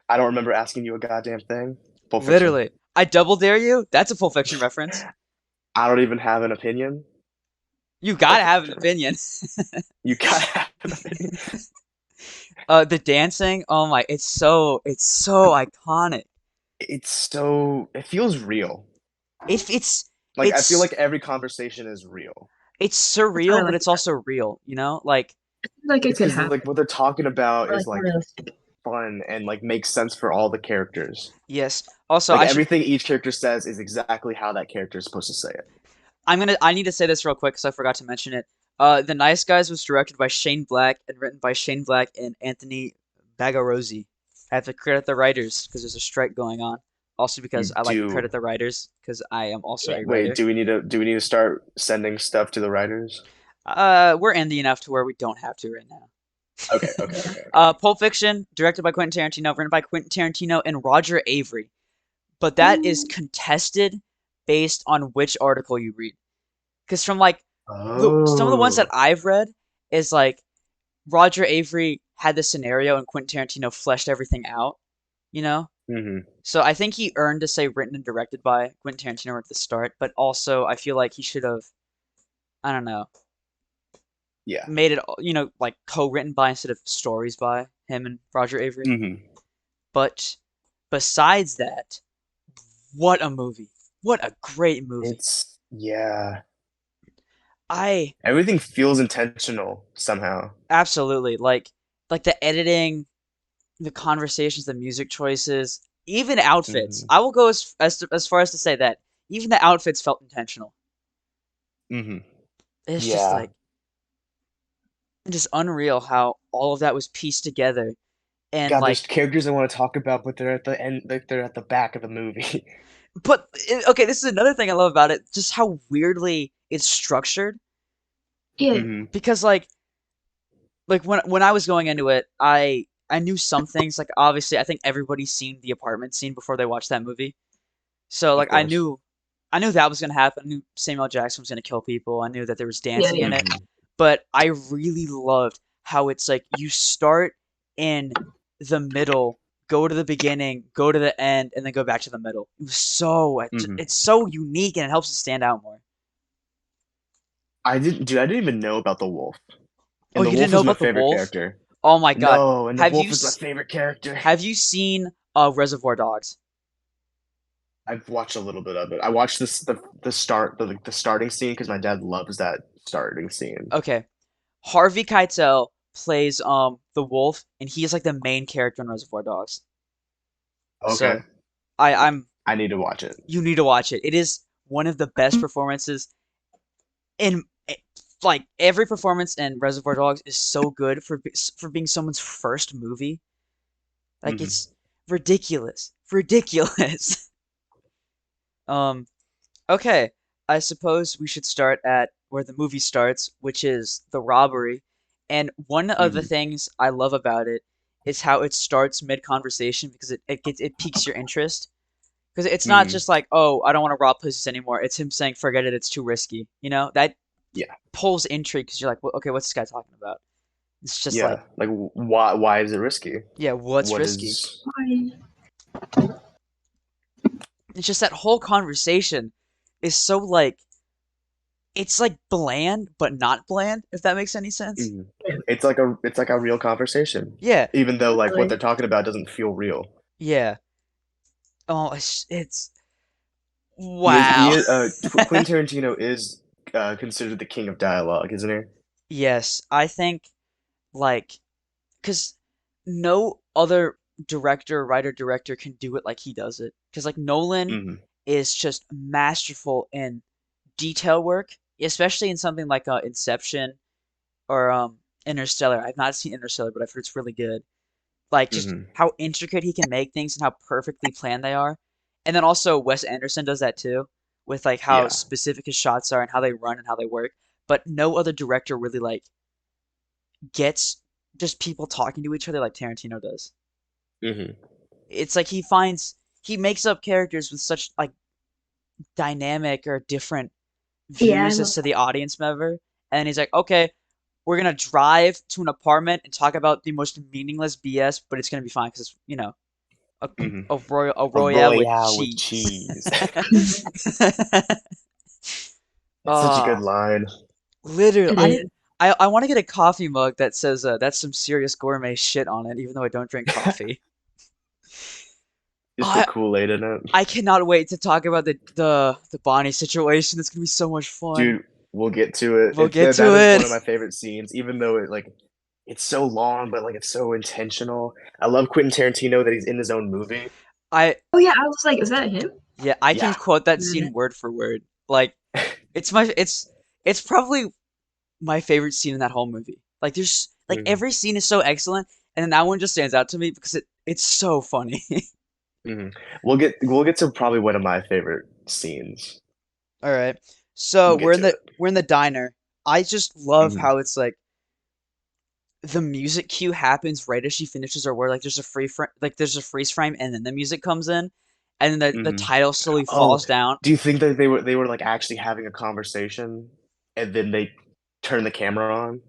I don't remember asking you a goddamn thing. Pulp Fiction. Literally. I double dare you, that's a Pulp Fiction reference. I don't even have an opinion. You Pulp gotta have an Fiction. opinion. You gotta have an opinion. The dancing, oh my, it's so iconic. It feels real. It, it's Like I feel it's like every conversation is real. it's That's what I surreal, but like it's about also real, you know? Like, it. I feel like it It's could because happen. like what they're talking about Or is like more like realistic. fun and like makes sense for all the characters. yes. Also, Like everything each character says is exactly how that character is supposed to say it. I need to say this real quick because I forgot to mention it. The Nice Guys was directed by Shane Black and written by Shane Black and Anthony Bagarozzi. I have to credit the writers because there's a strike going on. Also because You I like to do. credit the writers because I am also a Wait, writer. do we need to start sending stuff to the writers? We're indie enough to where we don't have to right now. Okay, okay, Yeah. okay, okay. Pulp Fiction, directed by Quentin Tarantino, written by Quentin Tarantino and Roger Avery. But that is Ooh. contested based on which article you read. Because from like some of the ones that Oh. I've read is like Roger Avery had the scenario and Quentin Tarantino fleshed everything out, you know? hmm So I think he earned to say written and directed by Quentin Tarantino at the start, but also I feel like he should have, I don't know, Yeah. made it, like co-written by instead of stories by him and Roger Avery. hmm But besides that, what a movie. What a great movie. Yeah. I Everything feels intentional somehow. absolutely like the editing, the conversations, the music choices, even outfits. hmm I will go as far as to say that even the outfits felt intentional. hmm It's just Yeah. like just unreal how all of that was pieced together and God, like there's characters I want to talk about, but they're at the end, like they're at the back of the movie. But okay, this is another thing I love about it, just how weirdly it's structured. Yeah, Hmm. Because like when I was going into it, I knew some things. Like obviously, I think everybody's seen the apartment scene before they watched that movie. So Of like course. I knew that was gonna happen. I knew Samuel Jackson was gonna kill people. I knew that there was yeah, dancing yeah. in it. Hmm. But I really loved how it's like you start in the middle, go to the beginning, go to the end, and then go back to the middle. It was so Hmm. it's so unique and it helps it stand out more. I didn't even know about the wolf. Oh, And the you didn't wolf know is my about the favorite wolf? character. Oh my God. No, and the Have you wolf is my favorite character. have you seen Reservoir Dogs? I've watched a little bit of it. I watched the starting scene because my dad loves that starting scene. Okay. Harvey Keitel plays the wolf and he's like the main character in Reservoir Dogs. So Okay, I'm I need to watch it. you need to watch it. It is one of the best performances in like every performance in Reservoir Dogs is so good for being someone's first movie. Like Hmm. it's ridiculous. Ridiculous. Um okay, I suppose we should start at where the movie starts, which is the robbery. And one of the Hmm. things I love about it is how it starts mid-conversation because it piques your interest. Because it's not Hmm. just like, oh, I don't want to rob places anymore. It's him saying, forget it, it's too risky. You know, that Yeah, pulls intrigue because you're like, well, okay, what's this guy talking about? It's just like, yeah. Like, why is it risky? yeah, what's What risky? is? Why? It's just that whole conversation is so like, it's like bland, but not bland, if that makes any sense. Mhm. It's like a real conversation, Yeah, even though like what Really? they're talking about doesn't feel real. yeah. Oh, it's He wow. is Quentin Tarantino is considered the king of dialogue, isn't he? Yes, I think like because no other director, writer, director can do it like he does it. Because like Nolan Hmm. is just masterful in detail work, especially in something like Inception or Interstellar. I've not seen Interstellar, but I've heard it's really good. Like just Hmm. how intricate he can make things and how perfectly planned they are. And then also Wes Anderson does that too, with like how Yeah. specific his shots are and how they run and how they work. But no other director really like gets just people talking to each other like Tarantino does. Hmm. It's like he makes up characters with such like dynamic or different Yeah, I views as love to that. the audience member. And he's like, okay, we're gonna drive to an apartment and talk about the most meaningless BS, but it's gonna be fine because it's Hmm. a A royale with royale with cheese. cheese. That's such a good Ah, line. literally, It is. I want to get a coffee mug that says that's some serious gourmet shit on it, even though I don't drink coffee. Just the I Kool-Aid in it. I cannot wait to talk about the Bonnie situation. It's gonna be so much fun. Dude, we'll get to it. We'll get That to is one it. of my favorite scenes, even though it's so long, but like it's so intentional. I love Quentin Tarantino that he's in his own movie. I Oh yeah, I was like, is that him? Yeah, I can Yeah. quote that Yeah. scene word for word. Like it's my it's probably my favorite scene in that whole movie. Like there's like Hmm. every scene is so excellent, and then that one just stands out to me because it's so funny. Hmm. We'll get to probably one of my favorite scenes. All right. So We'll get to it. we're in the diner. I just love Hmm. how it's like the music cue happens right as she finishes her word. Like there's a freeze frame and then the music comes in and then the Hmm. title slowly Oh, falls down. do you think that they were like actually having a conversation and then they turn the camera on?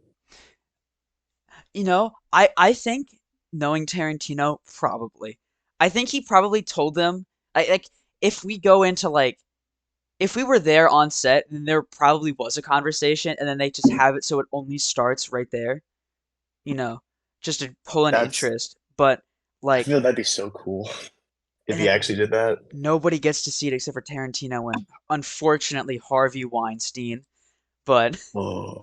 You know, I think knowing Tarantino probably. I think he probably told them like if we go into like if we were there on set, then there probably was a conversation and then they just have it so it only starts right there, you know, just to pull an That's interest. But I like feel that'd be so cool if and he then actually did that. nobody gets to see it except for Tarantino and unfortunately Harvey Weinstein. But Oh,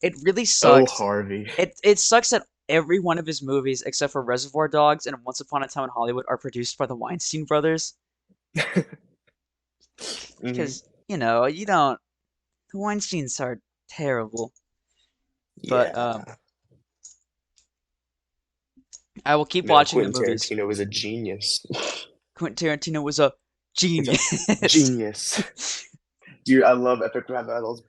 it really oh sucks. Harvey. It sucks that every one of his movies except for Reservoir Dogs and Once Upon a Time in Hollywood are produced by the Weinstein brothers Hmm. because you know you don't the Weinsteins are terrible. But Yeah. I will keep No, watching the Quentin movies. Tarantino is a genius. Quentin Tarantino was a It's a Genius. genius. Dude, I love epic rap battles.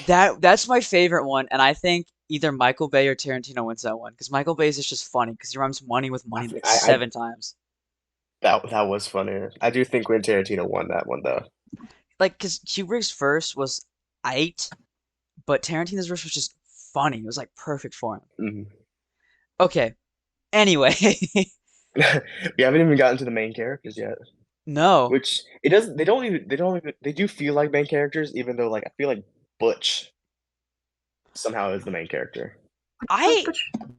That's my favorite one, and I think either Michael Bay or Tarantino wins that one because Michael Bay's is just funny because he rhymes money with I money think like I 7 times. that was funnier. I do think Quentin Tarantino won that one though. Like, because Kubrick's verse was aight, but Tarantino's verse was just funny. It was like perfect for him. Mhm. Okay. Anyway, We haven't even gotten to the main characters yet. no, Which it doesn't they do feel like main characters, even though like I feel like Butch somehow is the main character. I But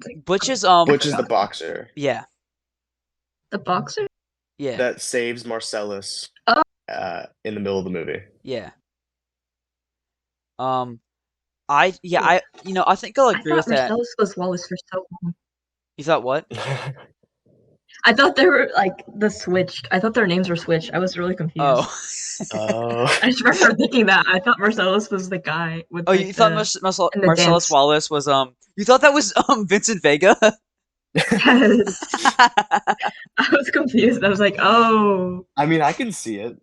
like, Butch's I Butch is the forgot boxer yeah, the boxer. yeah, that saves Marcellus Oh, in the middle of the movie. yeah. Um, I yeah, wait, I think I'll I agree thought with that. Marcellus was Wallace for so long. You thought what? I thought they were like the switched. I thought their names were switched. I was really Oh. confused. Oh, I just remember thinking that. I thought Marcellus was the guy with Oh, you like thought the in the Marcellus dance. Wallace was you thought that was Vincent Vega? Yes. I was confused. I was like, oh, I mean, I can see it.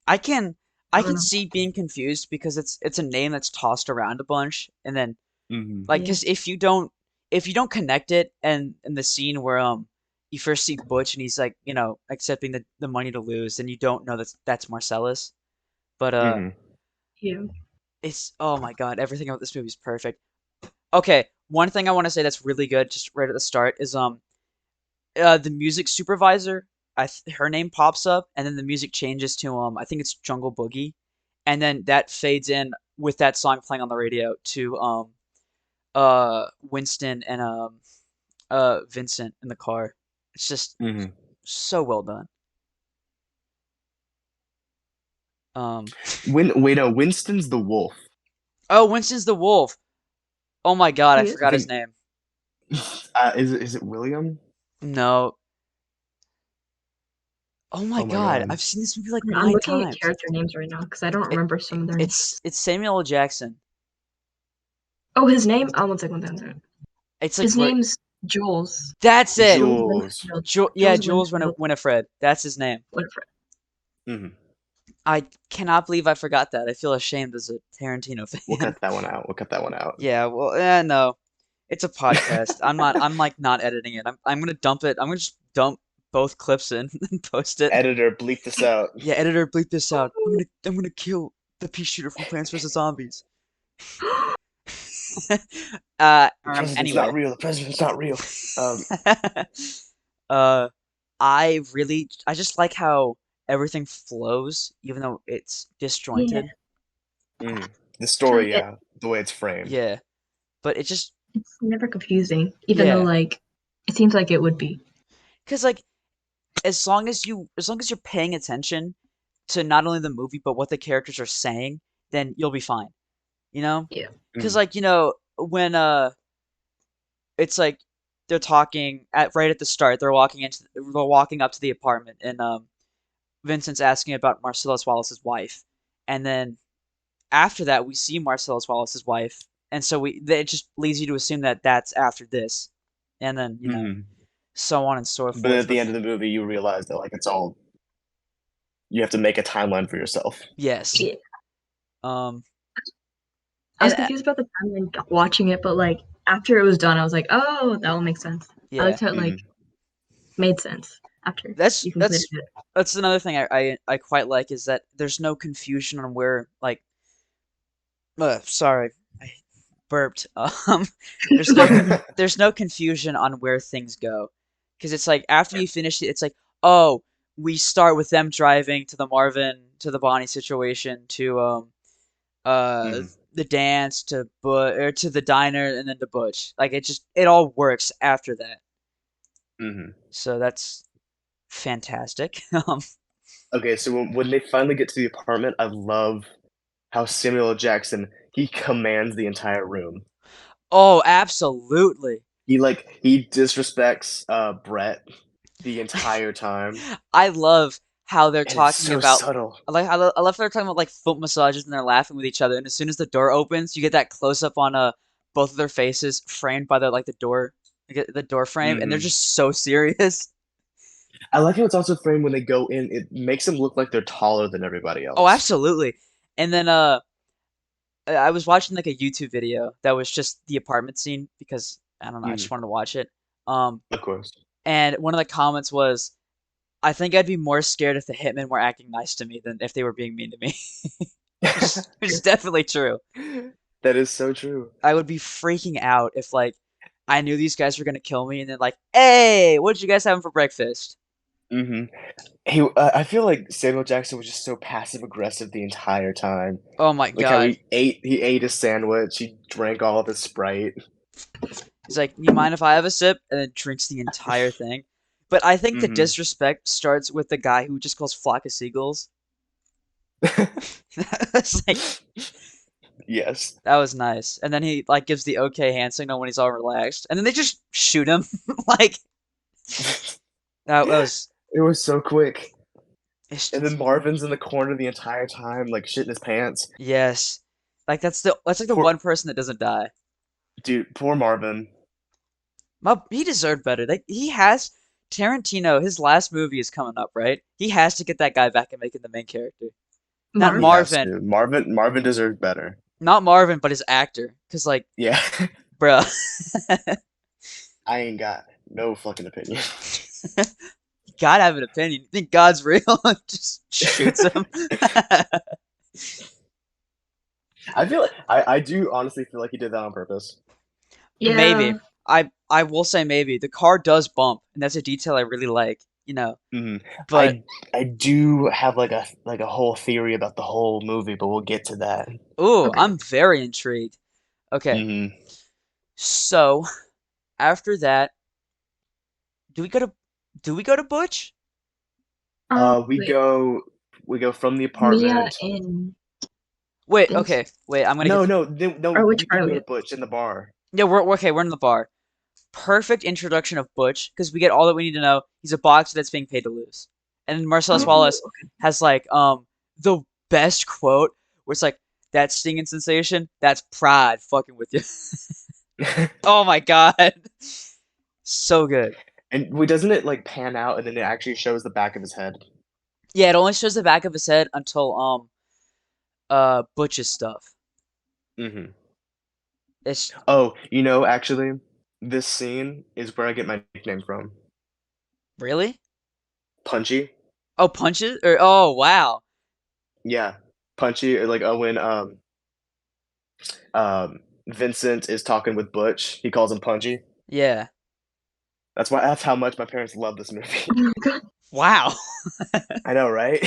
I can I I don't can know. see being confused because it's a name that's tossed around a bunch and then Hmm. like Yeah. because if you don't connect it and in the scene where you first see Butch and he's like accepting the money to lose then you don't know that's Marcellus but Hmm. Yeah. it's oh my God everything about this movie is perfect. Okay, one thing I want to say that's really good just right at the start is the music supervisor, her name pops up, and then the music changes to I think it's Jungle Boogie, and then that fades in with that song playing on the radio to Winston and Vincent in the car. It's just Hmm. so well done. Um, Wait, no, Winston's the wolf. oh, Winston's the wolf. Oh my God, I He is. I forgot his think name. is it William? No. Oh my Oh my God, God. I've seen this movie like I'm nine looking at times. character names right now because I don't It, remember some of their it's names. it's Samuel L. Jackson. Oh, his name. Oh, one second, one second. It's like His right. name's Jules. That's it. Jules Jules. Winfield. Yeah, Jules Jules Winfield. Winifred. That's his name. Winifred. Hmm. I cannot believe I forgot that. I feel ashamed as a Tarantino We'll fan. cut that one out. We'll cut that one out. Yeah, well, no. It's a podcast. I'm like not editing it. I'm gonna dump it. I'm gonna just dump both clips in and post it. Editor, bleep this out. Yeah, editor, bleep this out. I'm gonna kill the pea shooter from Plants vs Zombies. The president's not Anyway. real. The president's not real. Um, uh I just like how everything flows even though it's Yeah. disjointed. mm. The Trying story, it. yeah, the way it's framed. Yeah. But it just It's never confusing, even though yeah. like it seems like it would be. Cuz like as long as you're paying attention to not only the movie but what the characters are saying, then you'll be fine. You know? Yeah. Cuz Mm. like, when it's like they're talking at right at the start, they're walking up to the apartment and Vincent's asking about Marcellus Wallace's wife. And then after that we see Marcellus Wallace's wife and so it just leads you to assume that that's after this. And then, Hmm. so on and so But then forth at the end with of the movie, you realize that like it's all you have to make a timeline for yourself. yes. Yeah. Um I was and confused about the timeline watching it, but like after it was done, I was like, oh, that will make sense. I yeah. liked how it like Hmm. made sense after That's you completed that's it. that's another thing I quite like is that there's no confusion on where like sorry, I burped. There's no there's no confusion on where things go, because it's like after you finish it, it's like oh we start with them driving to the Marvin to the Bonnie situation to uh Hmm. the dance to or to the diner and then to Butch. Like it all works after that. Hmm. So that's fantastic. Okay, so when they finally get to the apartment, I love how Samuel L. Jackson he commands the entire room. Oh, absolutely. He disrespects Brett the entire time, I love how they're and it's talking so about. subtle. I love how they're talking about like foot massages and they're laughing with each other. And as soon as the door opens, you get that close up on both of their faces framed by the door, like the door frame, and they're Hmm. just so serious. I like how it's also framed when they go in. It makes them look like they're taller than everybody Oh, else. absolutely. And then I was watching like a YouTube video that was just the apartment scene because I don't know, I just Hmm. wanted to watch it. Um, Of course. and one of the comments was, "I think I'd be more scared if the hitmen were acting nice to me than if they were being mean to me," which is definitely true. That is so true. I would be freaking out if like I knew these guys were gonna kill me and then like, "Hey, what did you guys have for breakfast?" Hmm. I feel like Samuel Jackson was just so passive aggressive the entire time. Oh my Like how God. he ate his sandwich, he drank all of his Sprite. He's like, "You mind if I have a sip?" And then drinks the entire thing. But I think the Hmm. disrespect starts with the guy who just calls flock of seagulls. That's like Yes. that was nice. And then he like gives the okay hand signal when he's all relaxed. And then they just shoot him. Like that was It was so quick. it's, And then Marvin's in the corner the entire time, like shitting his pants. yes. Like that's like the Poor one person that doesn't die. dude, poor Marvin. He deserved better. He has Tarantino, his last movie is coming up, right? He has to get that guy back and make him the main character. Not He Marvin. has Marvin, to. Marvin deserved better. not Marvin, but his actor. Cause like, Yeah. bruh, I ain't got no fucking opinion. gotta have an opinion. You think God's real? Just shoots him. I feel like I do honestly feel like he did that on purpose. Maybe. Yeah. I will say maybe. The car does bump, and that's a detail I really like, you know. Hmm. But I do have like a whole theory about the whole movie, but we'll get to that. ooh, Okay. I'm very intrigued. Okay. Hmm. So, after that, do we go to do we go to Butch? We Wait. go from the Mia apartment. and Wait, Vincent, okay. Wait, I'm gonna get No, the no, no, no. or which We part do are go we to at? Butch in the bar. Yeah, we're okay, we're in the bar. Perfect introduction of Butch, because we get all that we need to know. He's a boxer that's being paid to lose. And then Marcellus Oh, Wallace has like the best quote where it's like, that stinging sensation, that's pride fucking with you. Oh my god. So good. And we doesn't it like pan out and then it actually shows the back of his head? Yeah, it only shows the back of his head until Butch's stuff. Hmm. It's Oh, actually, this scene is where I get my nickname from. really? Punchy. Oh, punches or oh wow. Yeah, Punchy. Or like when Vincent is talking with Butch, he calls him Punchy. Yeah. That's how much my parents love this movie. oh my god. Wow. I know, right?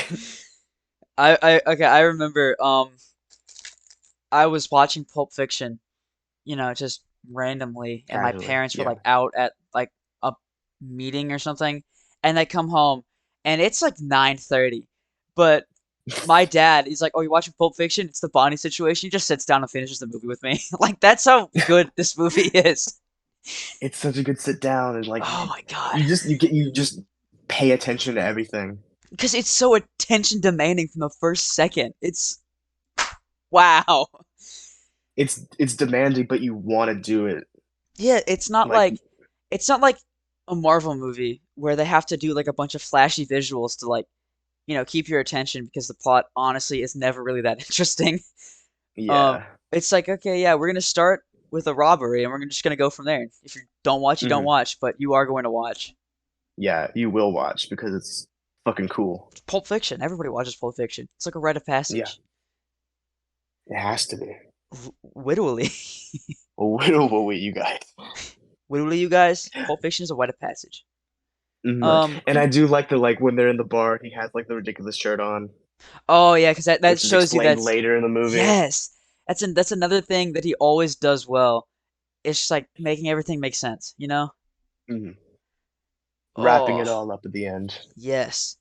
I okay, I remember I was watching Pulp Fiction, just randomly, and my Casually, parents were yeah. like out at like a meeting or something, and they come home and it's like 9:30. But my dad, he's like, "Oh, you're watching Pulp Fiction? It's the Bonnie situation." He just sits down and finishes the movie with me. Like that's how good this movie is. It's such a good sit down and like Oh my God. you just pay attention to everything. Because it's so attention demanding from the first second. It's wow. It's demanding, but you want to do it. Yeah, it's not Like, like it's not like a Marvel movie where they have to do like a bunch of flashy visuals to like, keep your attention because the plot honestly is never really that interesting. Um, yeah. it's like, okay, yeah, we're gonna start with a robbery and we're just gonna go from there. If you don't watch, you don't Hmm. watch, but you are going to watch. Yeah, you will watch because it's fucking cool. Pulp Fiction. Everybody watches Pulp Fiction. It's like a rite of Yeah, passage. it has to be. Literally. Well, wait, you guys. Literally, you guys, Pulp Fiction is a rite of passage. Mhm. Um, And I do like the when they're in the bar, he has like the ridiculous shirt on, oh yeah, because that which is shows you explained that's later in the movie. yes, that's another thing that he always does well. It's just like making everything make sense, you know? Hmm. Wrapping Oh, it all up at the end. yes.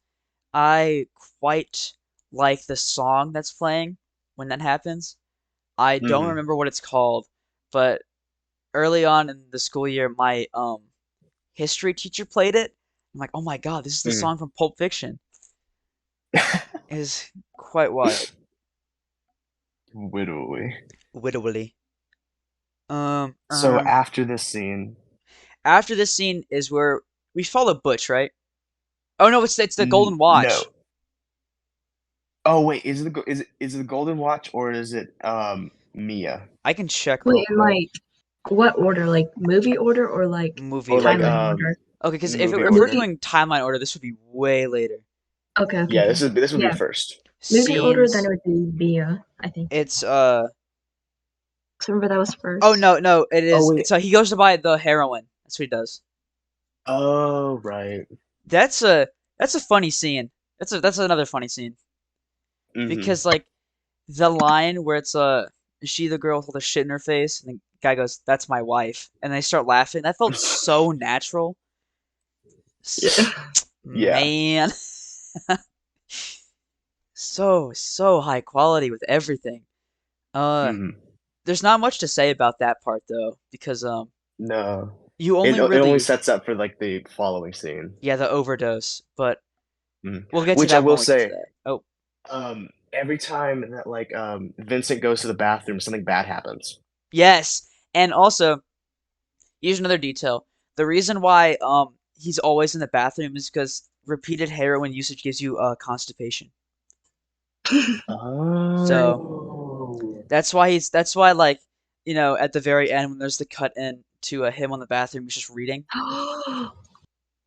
I quite like the song that's playing when that happens. I don't Hmm. remember what it's called, but early on in the school year, my history teacher played it. I'm like, oh my God, this is the Hmm. song from Pulp Fiction. It is quite wild. Literally. Literally. So after this scene, After this scene is where we follow Butch, right? Oh no, it's the Golden No. Watch. Oh wait, is it the Golden Watch or is it Mia? I can check real Wait, in quick. like what order? Like movie order or like Movie Or like order. timeline order? Okay, because movie if we're order? Movie. doing timeline order, this would be way later. Okay, okay, Yeah, okay. this would be Yeah, first. movie order. Then Scenes. it would be Via, I think. It's So remember that was oh first. no, it Oh is. wait. It's he goes to buy the heroin. That's what he does. Oh right. That's a that's a funny scene. That's another funny scene Mm-hmm. because like the line where it's is she the girl with all the shit in her face, and the guy goes, "That's my wife," and they start laughing. That felt so natural. Yeah. Yeah. Man, so high quality with everything. Uh, Mm-hmm. there's not much to say about that part though, because No. you It only it only really, sets up for like the following scene. yeah, the overdose, but Mhm. we'll get to Which I that when will we get to say, that. Oh, every time that like Vincent goes to the bathroom, something bad happens. yes, and also here's another detail. The reason why he's always in the bathroom is because repeated heroin usage gives you constipation. So Oh. that's why like at the very end when there's the cut in to him on the bathroom, he's just reading.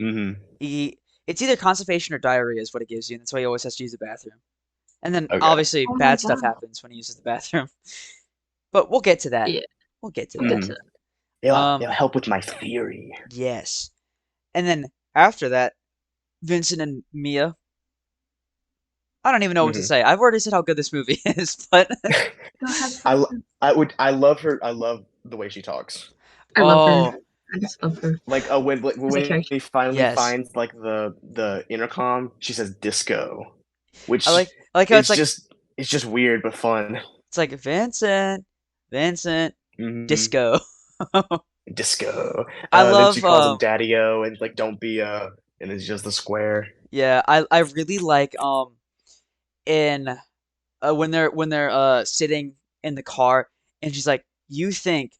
Mm-hmm. He it's either constipation or diarrhea is what it gives you, and that's why he always has to use the bathroom. And then Okay. obviously Oh my bad stuff god. happens when he uses the bathroom. But we'll get to that. Yeah, We'll get to we'll get that. Mm-hmm. to that. It'll Um, help with my theory. yes. And then after that, Vincent and Mia. I don't even know what to Mm-hmm. say. I've already said how good this movie is, but Go have I fun. lo- I love her. I love the way she talks. I love her. oh, I just love her Like as a when character. he finally yes. finds like the intercom, she says disco, which I like how is just it's just weird but fun. it's like Vincent, Vincent, Hmm. disco. Disco. I Then she love calls him Daddy-O and like don't be and it's just the square. yeah, I really like in when they're sitting in the car and she's like, "You think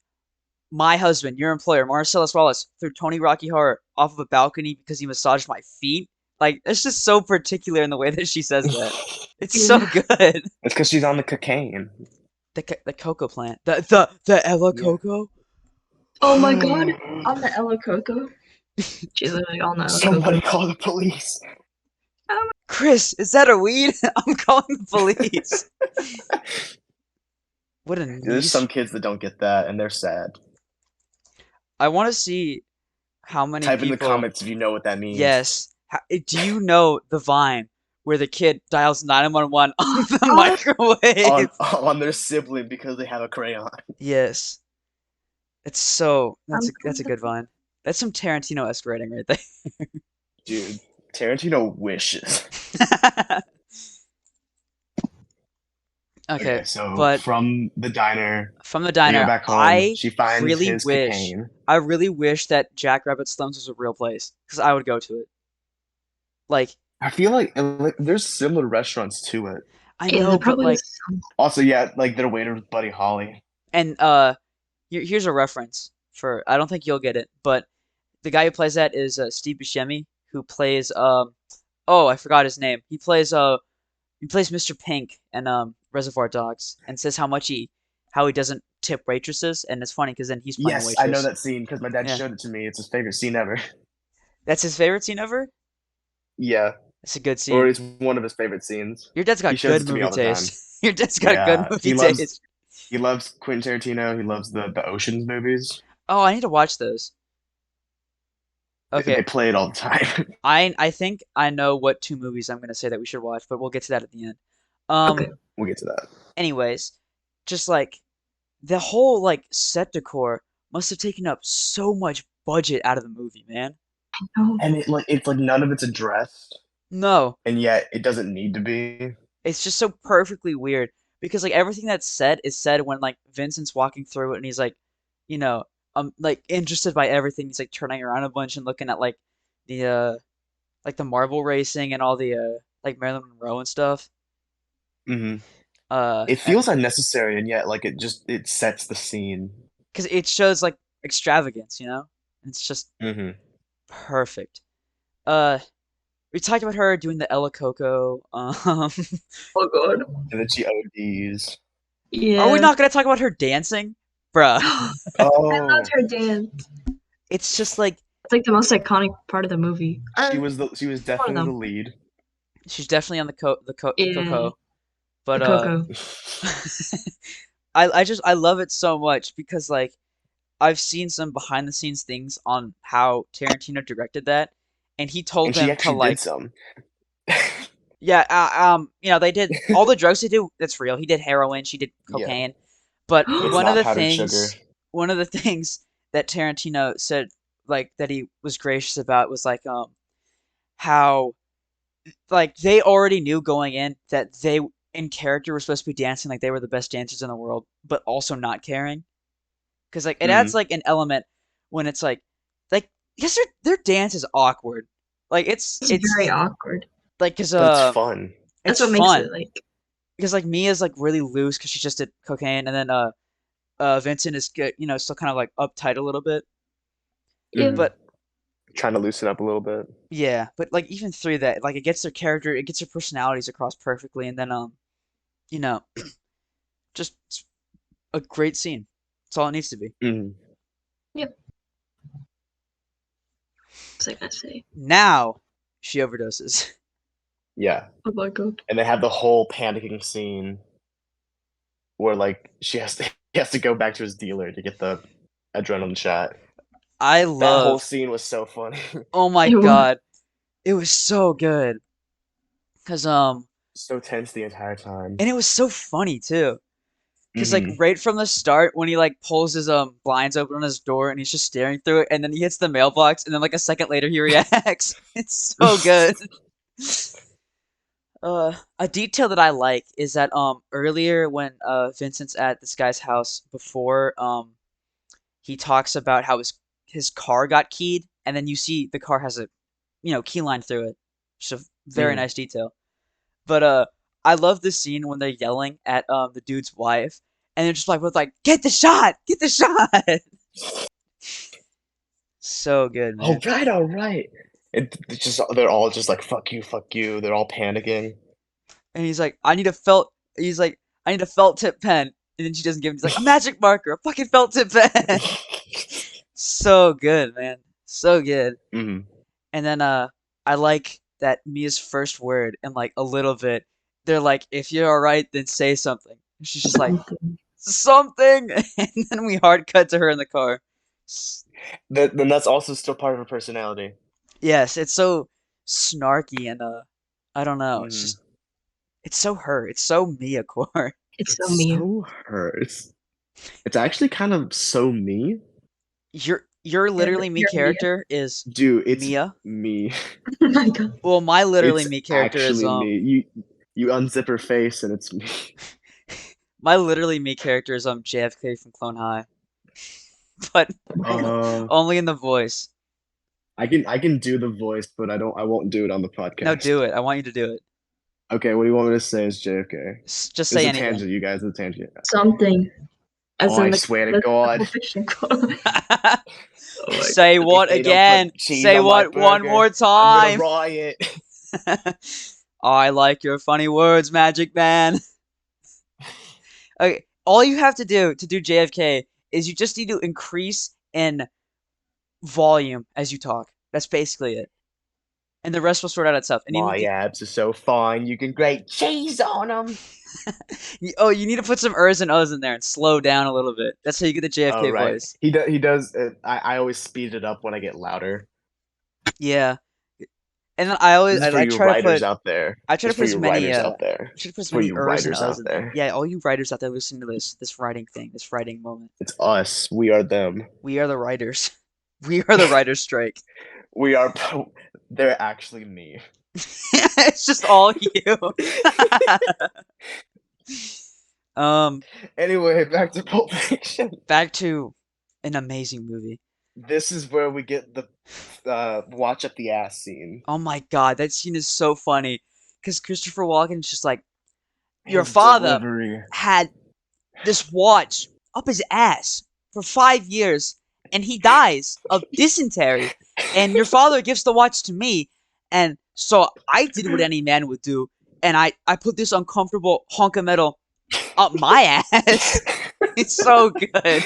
my husband, your employer, Marcellus Wallace, threw Tony Rocky Horror off of a balcony because he massaged my feet?" Like it's just so particular in the way that she says that. It's so Yeah. good. It's because she's on the cocaine. The cocoa plant. The Ella Yeah. Coco. Oh my god. On the Ella Coco. She's literally on the Ella Somebody Coco. call the police. Oh Chris, is that a weed? I'm calling the police. What a There's niche. some kids that don't get that and they're sad. I want to see how many Type in the people. comments if you know what that means. Yes. Do you know the Vine where the kid dials 911 on my the god. microwave? On their sibling because they have a crayon. Yes. It's so I'm that's going a to good Vine. That's some Tarantino-esque writing right Dude, Tarantino wishes. there. Okay, Okay, so but from the diner, from the they go diner, back home. She finds really his wish, cocaine. I really wish that Jack Rabbit Slums was a real place because I would go to it. Like, I feel like there's similar restaurants to it. I Yeah, know, there but probably like, is some. Also, yeah, like their waiter was Buddy Holly. and here's a reference for I don't think you'll get it, but the guy who plays that is Steve Buscemi, who plays oh I forgot his name. He plays Mr. Pink and Reservoir Dogs, and says how he doesn't tip waitresses, and it's funny because then he's playing a Yes, I know waitress. that scene because my dad Yeah, showed it to me. It's his favorite scene ever. that's his favorite scene ever. Yeah, That's a good or scene. it's one of his favorite scenes. Your dad's He got shows good it to me movie all the time. taste. Your dad's got good Yeah, movie taste. he loves Quentin Tarantino. He loves the Ocean's movies. Oh, I need to watch those. They Okay, play it all the time. I think I know what two movies I'm gonna say that we should watch, but we'll get to that at the end. Okay. Um, We'll get to that. anyways, just like the whole like set decor must have taken up so much budget out of the movie, man. No. And it's like none of it's addressed, No, and yet it doesn't need to be. it's just so perfectly weird because like everything that's said is said when like Vincent's walking through it and he's you know, like interested by everything. He's like turning around a bunch and looking at the like the marble racing and all the like Marilyn Monroe and stuff. Hmm. Uh, It feels unnecessary, and yet like it sets the scene. because it shows like extravagance, you know? It's just Hmm. perfect. Uh, We talked about her doing the Ella Coco. Oh god. And then she ODs. Are we Yeah. not gonna talk about her dancing, bruh? I loved Oh, her dance. It's just like It's like the most iconic part of the movie. she was One of definitely the them. lead. she's definitely on the Yeah. Coco, but The Coco. I love it so much because like I've seen some behind the scenes things on how Tarantino directed that, and he told And she them to actually did like, some. yeah, they did all the drugs they do. That's real. He did heroin. She did Yeah, cocaine. But it's not powdered sugar. one of the things that Tarantino said, like that he was gracious about, was like how like they already knew going in that they in character were supposed to be dancing like they were the best dancers in the world, but also not caring because like it adds Mm, like an element when it's like because their dance is awkward. Like It's very it's awkward. like because but it's fun. That's it's what makes it fun like because like Mia's like really loose because she just did cocaine, and then Vincent is good, still kind of like uptight a little bit. yeah. Mm, But trying to loosen up a little bit. yeah, but like even through that, like it gets their character, it gets their personalities across perfectly, and then you know, just a great scene. That's all it needs to be. Mm, Yep. What's I gonna say? Now she overdoses. yeah, Oh my god. and they have the whole panicking scene where like he has to go back to his dealer to get the adrenaline shot. I That whole love. scene was so funny. Oh my It was. god, it was so good. Cause So tense the entire time. and it was so funny too. Cause like Hmm right from the start, when he like pulls his blinds open on his door and he's just staring through it, and then he hits the mailbox, and then like a second later he reacts. It's so good. A detail that I like is that earlier when Vincent's at this guy's house before he talks about how his car got keyed, and then you see the car has a key line through it. Just a very hmm nice detail. But I love this scene when they're yelling at the dude's wife, and they're just like both like, get the shot. So good, man. All right. It's just they're all just like fuck you, fuck you. They're all panicking. And he's like, I need a felt. He's like, I need a felt tip pen, and then she doesn't give him. He's like, a magic marker, a fucking felt tip pen. So good, man. So good. hmm And then I like that Mia's first word and like a little bit. They're like, if you're alright, then say something. And she's just like, Something. something, and then we hard cut to her in the car. Then that's also still part of her personality. Yes, it's so snarky and I don't know. Hmm It's so her. It's so Mia core. It's so It's mean. so hers. It's actually kind of so me. Your Yeah, literally me you're Mia. character is Dude, it's Mia. me. Oh my god. Well, my literally It's me character is actually me. You unzip her face and it's me. my literally me character is JFK from Clone High, but Uh, only in the voice. I can do the voice, but I won't do it on the No, podcast. do it. I want you to do it. Okay, what do you want me to say is JFK? Just It's say a anything. tangent, you guys. It's a tangent. Something. As Oh, in I swear to the God. Pulp Fiction quote. Oh my Say god. If what they don't again? put cheese Say on my what one burger, more I'm gonna time. riot. I like your funny words, Magic Man. Okay, all you have to do JFK is you just need to increase in volume as you talk. That's basically it, and the rest will sort out itself. And My abs are so fine, you can grate cheese on them. you need to put some ers and os in there and slow down a little bit. That's how you get the Oh, JFK right. voice. He does. I always speed it up when I get louder. Yeah, and then This is for I you try to writers put out there. I try This to is for put as you many writers out there. I try to put It's as for many you ers and writers os out in there. there. Yeah, all you writers out there listening to this writing thing, this writing moment. It's us. We are them. We are the writers. We are the writers' strike. We are. They're actually me. It's just all you. um, Anyway, back to Pulp Fiction. back to an amazing movie. This is where we get the watch up the ass scene. Oh my god, that scene is so funny because Christopher Walken's just like, your His father delivery. had this watch up his ass for 5 years, and he dies of dysentery, and your father gives the watch to me, and So I did what any man would do, and I put this uncomfortable hunk of metal up my ass. It's so good.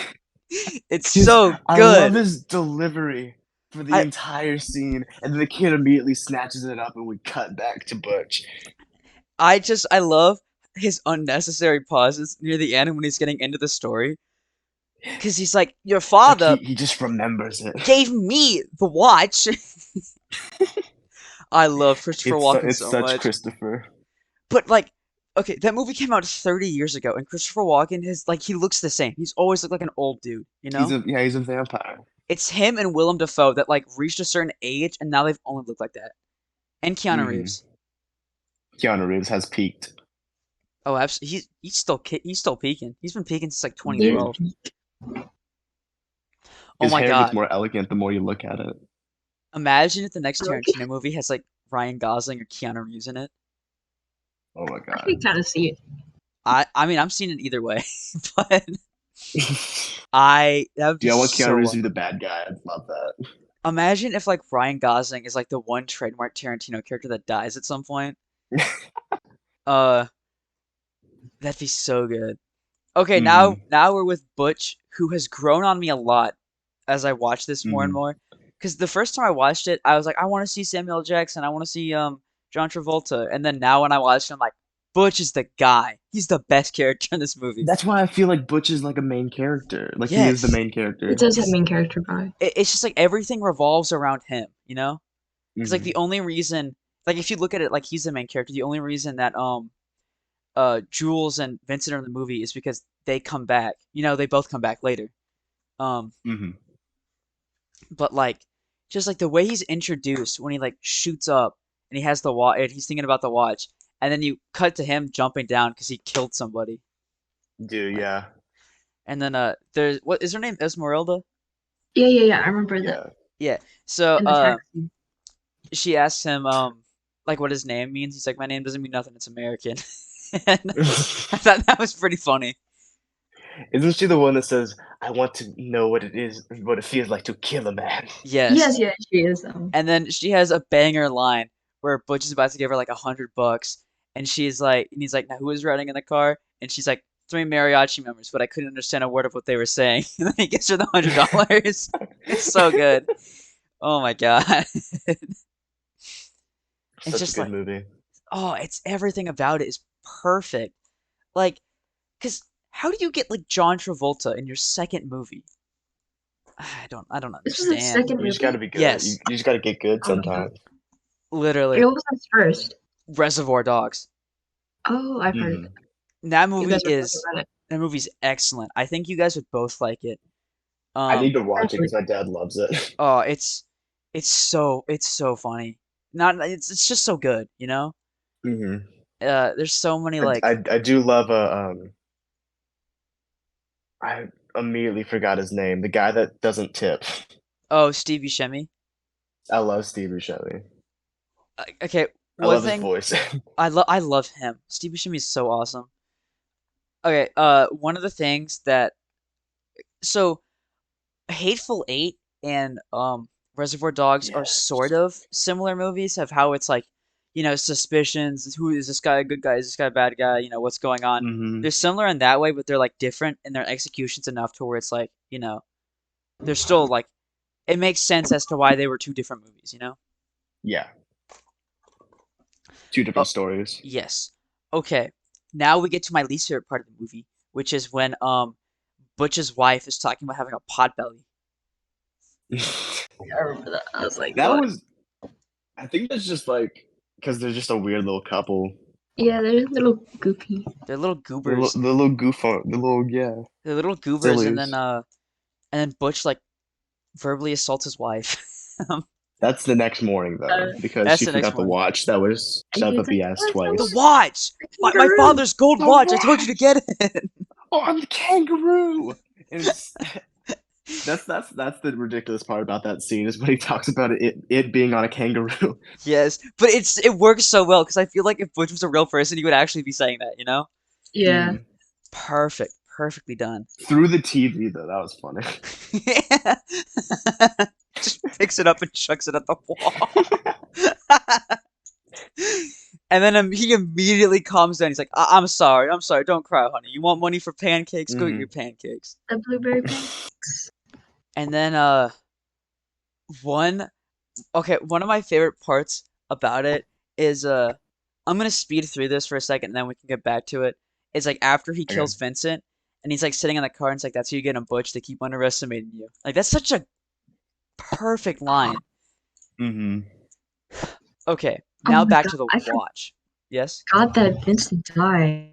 It's Just, so I love good. his delivery for the I entire scene, and then the kid immediately snatches it up, and we cut back to Butch. I love his unnecessary pauses near the end when he's getting into the story, because he's like, your It's like father he just remembers it. gave me the watch. I love Christopher Walken It's so such much. Christopher. But like, okay, that movie came out 30 years ago, and Christopher Walken is like he looks the same. He's always looked like an old dude, you know? He's a vampire. It's him and Willem Dafoe that like reached a certain age, and now they've only looked like that. And Keanu Hmm. Reeves. Keanu Reeves has peaked. Oh, absolutely. He's still peaking. He's been peaking since like Hmm. 2012. Oh His my hair gets God. more elegant the more you look at it. Imagine if the next Okay. Tarantino movie has like Ryan Gosling or Keanu Reeves in it. Oh my I can god. kind of see it. I mean I'm seeing it either way, but Do I that would be you want Keanu so Reeves to awesome. be the bad guy? I'd love that. Imagine if like Ryan Gosling is like the one trademark Tarantino character that dies at some point. Uh, that'd be so good. Okay, now Hmm. now we're with Butch, who has grown on me a lot as I watch this more and Hmm. more. Because the first time I watched it, I was like, I want to see Samuel L. Jackson, I want to see John Travolta, and then now when I watch it, I'm like, Butch is the guy. He's the best character in this movie. That's why I feel like Butch is like a main character. Like he is the Yes, main It character. does have because main character vibe. it's just like everything revolves around him, you know? Because like Hmm. the only reason, like if you look at it like he's the main character, the only reason that Jules and Vincent are in the movie is because they come back. You know, they both come back later. Um, Hmm. but like just like the way he's introduced when he like shoots up and he has the watch and he's thinking about the watch, and then you cut to him jumping down because he killed somebody. Dude, Like, yeah, and then there's what is her name? Esmeralda? Yeah. I remember that yeah. Yeah. So in the taxi. she asks him like what his name means. He's like, my name doesn't mean nothing. It's American. And I thought that was pretty funny. Isn't she the one that says, "I want to know what it feels like to kill a man"? Yes. Yes, she is. And then she has a banger line where Butch is about to give her like $100, and he's like, now who is riding in the car? And she's like, three mariachi members, but I couldn't understand a word of what they were saying. And then he gives her the $100. It's so good. Oh my God. It's Such a just good like, movie. oh, it's everything about it is perfect. Like, cause how do you get like John Travolta in your second movie? I don't This was his understand. second You just got to movie. be good. Yes, You just got to get good Oh my god. sometimes. It literally, was his first. Reservoir Dogs. Oh, I've heard of Hmm. it. That You movie guys were talking is about it. that movie's excellent. I think you guys would both like it. I need Um, to watch it Actually, because my dad loves it. oh, it's so funny. Not it's just so good, you know? Hmm. There's so many like I do love I immediately forgot his name. The guy that doesn't tip. oh, Steve Buscemi. I love Steve Buscemi. Okay, I one love his thing voice. I love him. Steve Buscemi is so awesome. Okay, one of the things that so Hateful Eight and Reservoir Dogs are sort Yes. of similar movies of how it's like, you know, suspicions, who is this guy a good guy, is this guy a bad guy, you know, what's going on. Hmm. They're similar in that way, but they're like different in their executions enough to where it's like, you know, they're still like it makes sense as to why they were two different movies, you know? Yeah, two Oh, different stories. yes. Okay. Now we get to my least favorite part of the movie, which is when Butch's wife is talking about having a pot belly. I remember that. I was like, That what? was, I think that's just like, because they're just a weird little couple. Yeah, they're a little goofy. They're little goobers. The little goof on, the little, yeah, They're little goobers, sillies. and then Butch like verbally assaults his wife. That's the next morning though, Uh, because That's she the next forgot the morning. watch that was and shoved he's up like, the ass what's the The twice. watch! a My kangaroo? father's gold The watch! I told you to watch! get it! Oh, I'm the kangaroo! And it's, that's the ridiculous part about that scene is when he talks about it being on a kangaroo. Yes, but it works so well because I feel like if Butch was a real person, he would actually be saying that, you know? Yeah. Mhm. Perfect. Perfectly done. Through the TV though, that was funny. Just picks it up and chucks it at the wall. And then he immediately calms down. He's like, I'm sorry. I'm sorry. Don't cry, honey. You want money for pancakes? Go get your Hmm. pancakes." The blueberry pancakes. And then one one of my favorite parts about it is I'm gonna speed through this for a second and then we can get back to it. It's like after he Okay. kills Vincent and he's like sitting in the car and it's like that's how you get him Butch, they keep underestimating you. Like that's such a perfect line. Hmm. Okay, Oh now my back god, to the I watch. Yes? forgot that Vincent died.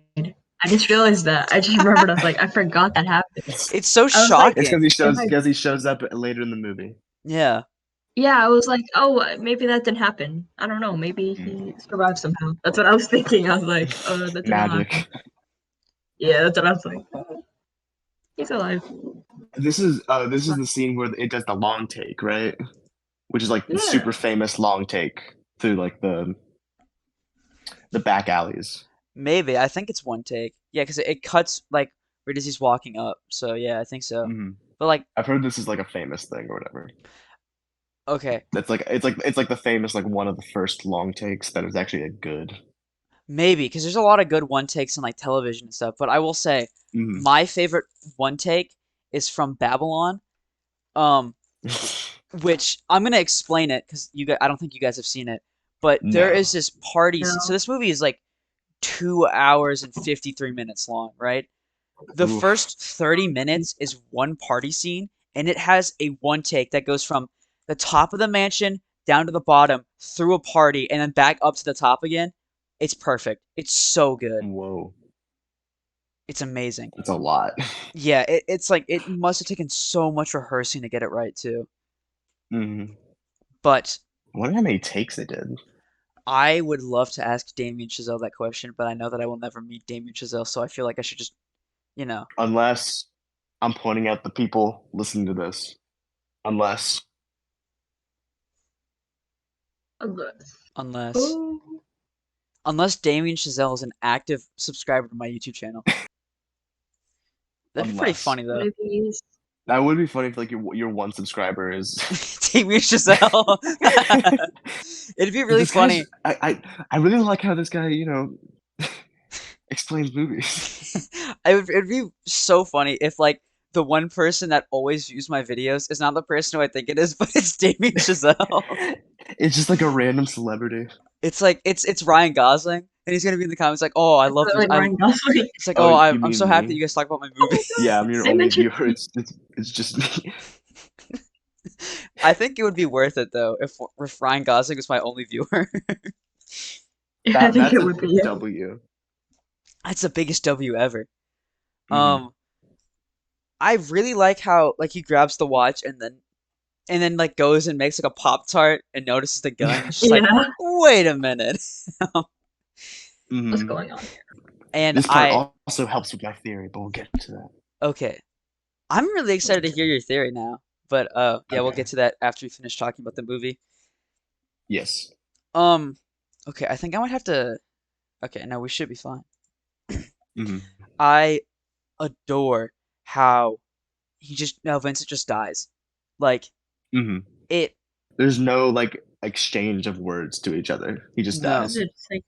I just realized that. I just remembered. I was like, I forgot that happened. It's so I was like, It's shocking. if I, because he shows up later in the movie. Yeah. yeah, I was like, oh, maybe that didn't happen. I don't know. Maybe Mm. he survived somehow. That's what I was thinking. I was like, oh, that did not happen. Magic. Yeah, that's what I was like. He's alive. This is the scene where it does the long take, right? Which is like the Yeah. super famous long take through like the back alleys. Maybe. I think it's one take. Yeah, because it cuts like right as he's walking up. So yeah, I think so. Hmm. But like, I've heard this is like a famous thing or whatever. okay, That's like it's like the famous like one of the first long takes that is actually a good. maybe because there's a lot of good one takes in like television and stuff. But I will say Hmm. my favorite one take is from Babylon. Um, which I'm gonna explain it because you guys, I don't think you guys have seen it. But there No. is this party. So No. this movie is like 2 hours and 53 minutes long, right? The Oof. first 30 minutes is one party scene, and it has a one take that goes from the top of the mansion down to the bottom through a party and then back up to the top again. It's perfect. It's so good. Whoa. It's amazing. It's a lot. Yeah, it's like it must have taken so much rehearsing to get it right too. Hmm. But I wonder how many takes they did. I would love to ask Damien Chazelle that question, but I know that I will never meet Damien Chazelle, so I feel like I should just, you know, Unless I'm pointing at the people listening to this. Unless unless Oh, unless Damien Chazelle is an active subscriber to my YouTube channel. That'd be pretty unless funny though. maybe he's. that would be funny if like your one subscriber is Damien Chazelle. It'd be really this guy's funny. I really like how this guy, you know, explains movies. It'd be so funny if like the one person that always views my videos is not the person who I think it is, but it's Damien Chazelle. It's just like a random celebrity. It's like it's Ryan Gosling, and he's gonna be in the comments like, "Oh, I It's love your." like Ryan Gosling. It's like, Oh, "Oh, you I'm so mean happy that me? you guys talk about my Oh movie." my Yeah, god, I'm your they only mentioned viewer. me. It's just me. I think it would be worth it though if Ryan Gosling was my only viewer. I think That's it a would be. Yeah. W. That's the biggest W ever. Hmm. Um, I really like how like he grabs the watch and then like goes and makes like a Pop Tart and notices the gun. It's just like, Yeah. wait a minute. What's Hmm. going on here? And This part also helps with my theory, but we'll get to that. okay, I'm really excited to hear your theory now. But yeah, we'll Okay. get to that after we finish talking about the movie. Yes. Um, okay, I think I might have to. Okay, no, we should be fine. Hmm. I adore how how Vincent just dies. Like Hmm. it. There's no like exchange of words to each other. He just No, dies. It's like,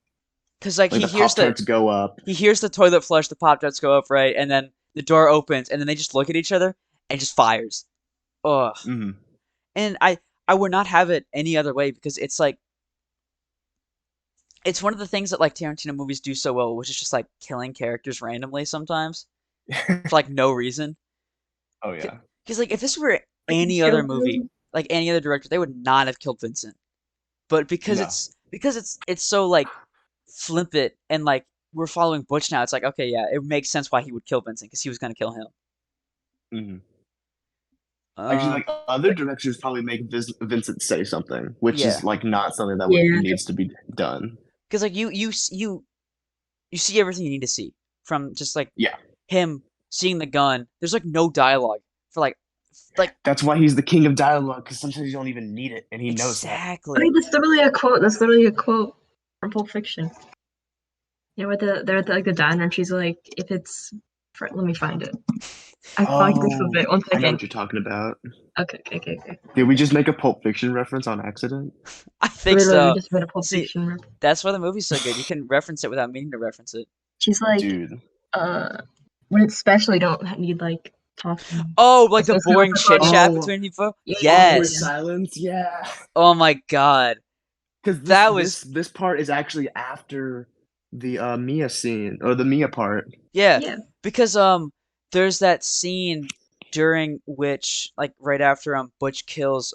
because like Like the Pop Tarts go up. he hears the toilet flush, the pop tarts go up, right, and then the door opens, and then they just look at each other and just fires. Ugh. Hmm. And I would not have it any other way because it's like it's one of the things that like Tarantino movies do so well, which is just like killing characters randomly sometimes for like no reason. Oh yeah. Because like if this were like the any other movie, Joker. like any other director, they would not have killed Vincent. But No. because it's so like flippant and like we're following Butch now, it's like okay, yeah, it makes sense why he would kill Vincent because he was gonna kill him. Hmm. Actually, Um, like other directors probably make Vincent say something, which yeah, is like not something that would Yeah. needs to be done. because like you see everything you need to see from just like Yeah. him seeing the gun. There's like no dialogue for like That's why he's the king of dialogue, because sometimes you don't even need it, and he knows that. I mean, exactly. that's literally a quote. That's literally a quote from Pulp Fiction. You know, they're at the, like the diner, and she's like, "If it's, let me find it." I fogged this a Oh, bit. One I know second. what you're talking about. Okay, okay, okay, okay. Did we just make a Pulp Fiction reference on accident? I think Literally, we so. just made a Pulp See, Fiction rip. that's why the movie's so good. You can reference it without meaning to reference it. She's like, Dude. uh, when it's special, you don't need like talking. Oh, like That's the when someone boring chit recording. chat Oh, between people? Yeah, yeah, yeah, awkward yeah. Yes. silence. Yeah. Oh my God. Because this That this was, this part is actually after the Mia scene or the Mia part. yeah, Yeah. because there's that scene during which like right after Butch kills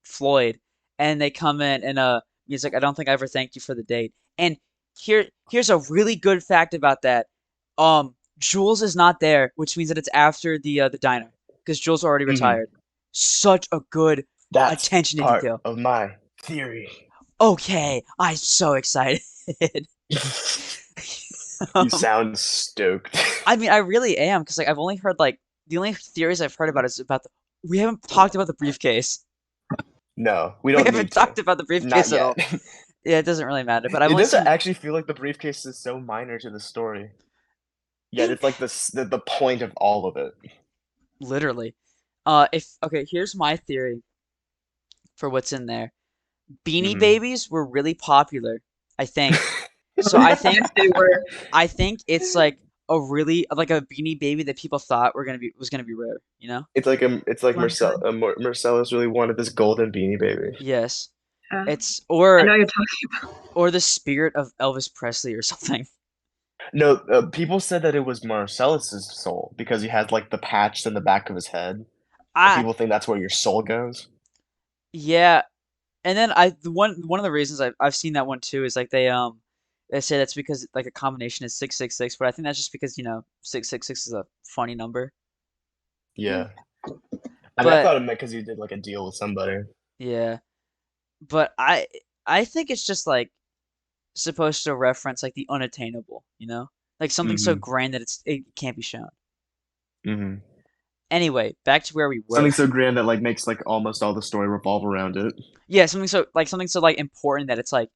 Floyd, and they come in and he's like, I don't think I ever thanked you for the date. And here's a really good fact about that. Jules is not there, which means that it's after the diner because Jules already Hmm. retired. Such a good That's attention to part detail. of my theory. Okay, I'm so excited. You um, sound stoked. I mean, I really am because like I've only heard like the only theories I've heard about is about the. We haven't talked about the briefcase. No, we We don't haven't need to. talked about the Not briefcase at yet. all. Yeah, it doesn't really matter. But I've It only doesn't seen actually feel like the briefcase is so minor to the story. Yet it it's like the point of all of it. literally. If okay, here's my theory for what's in there. Beanie Hmm. Babies were really popular, I think. So Yes, they were. I think it's like a really like a Beanie Baby that people thought was gonna be rare. You know? It's like Oh my god. Marcellus really wanted this golden beanie baby. Yes. Uh, It's I know what you're talking about. or the spirit of Elvis Presley or something. No, people said that it was Marcellus's soul because he has like the patch in the back of his head, and Ah, people think that's where your soul goes. yeah. And then the one of the reasons I've seen that one too is like they say that's because like a combination is 666, but I think that's just because 666 is a funny number. Yeah, I mean, I But thought it meant because he did like a deal with somebody. yeah, but I think it's just like supposed to reference like the unattainable, like something so Hmm. grand that it can't be shown. Hmm. Anyway, back to where we were. Something so grand that like makes like almost all the story revolve around it. Yeah, something so like important that it's like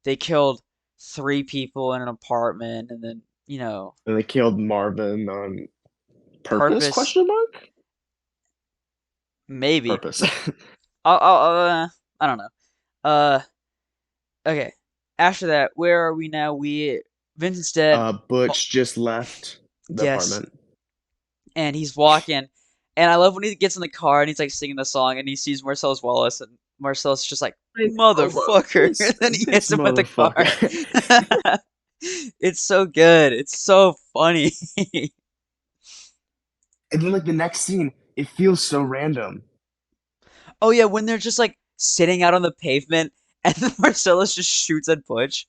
they killed three people in an apartment, and then And they killed Marvin on purpose? purpose Question mark? maybe. Purpose. I don't know. Uh, okay. After that, where are we now? Vincent's dead. Butch just left the Yes, apartment. and he's walking, and I love when he gets in the car and he's like singing the song, and he sees Marcellus Wallace, and Marcellus is just like Like, oh wow. motherfucker, and then he This hits him with the car. motherfucker. It's so good. It's so funny. And then like the next scene, it feels so random. Oh yeah, when they're just like sitting out on the pavement, and then Marcellus just shoots at Butch.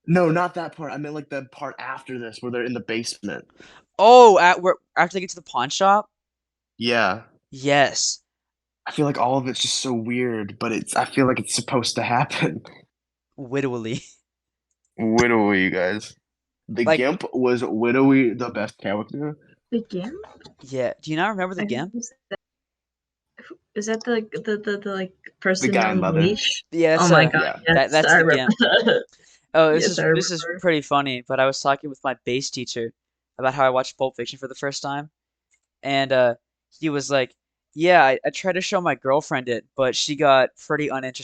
No, not that part. I meant like the part after this where they're in the basement. Oh, after they get to the pawn shop. Yeah. Yes, I feel like all of it's just so weird, but I feel like it's supposed to happen. wittily. Widowy, you guys. The Like, Gimp was Widowy the best character? Again? yeah. Do you not remember the I think Gimp? is that the like The person guy in on the leather. leash? Yeah, Oh that's my god, Yeah. yes, that's I the remember Gimp. that. Oh, this Yes, is I this is remember. pretty funny. But I was talking with my bass teacher about how I watched Pulp Fiction for the first time, and he was like, "Yeah, I tried to show my girlfriend it, but she got pretty uninterested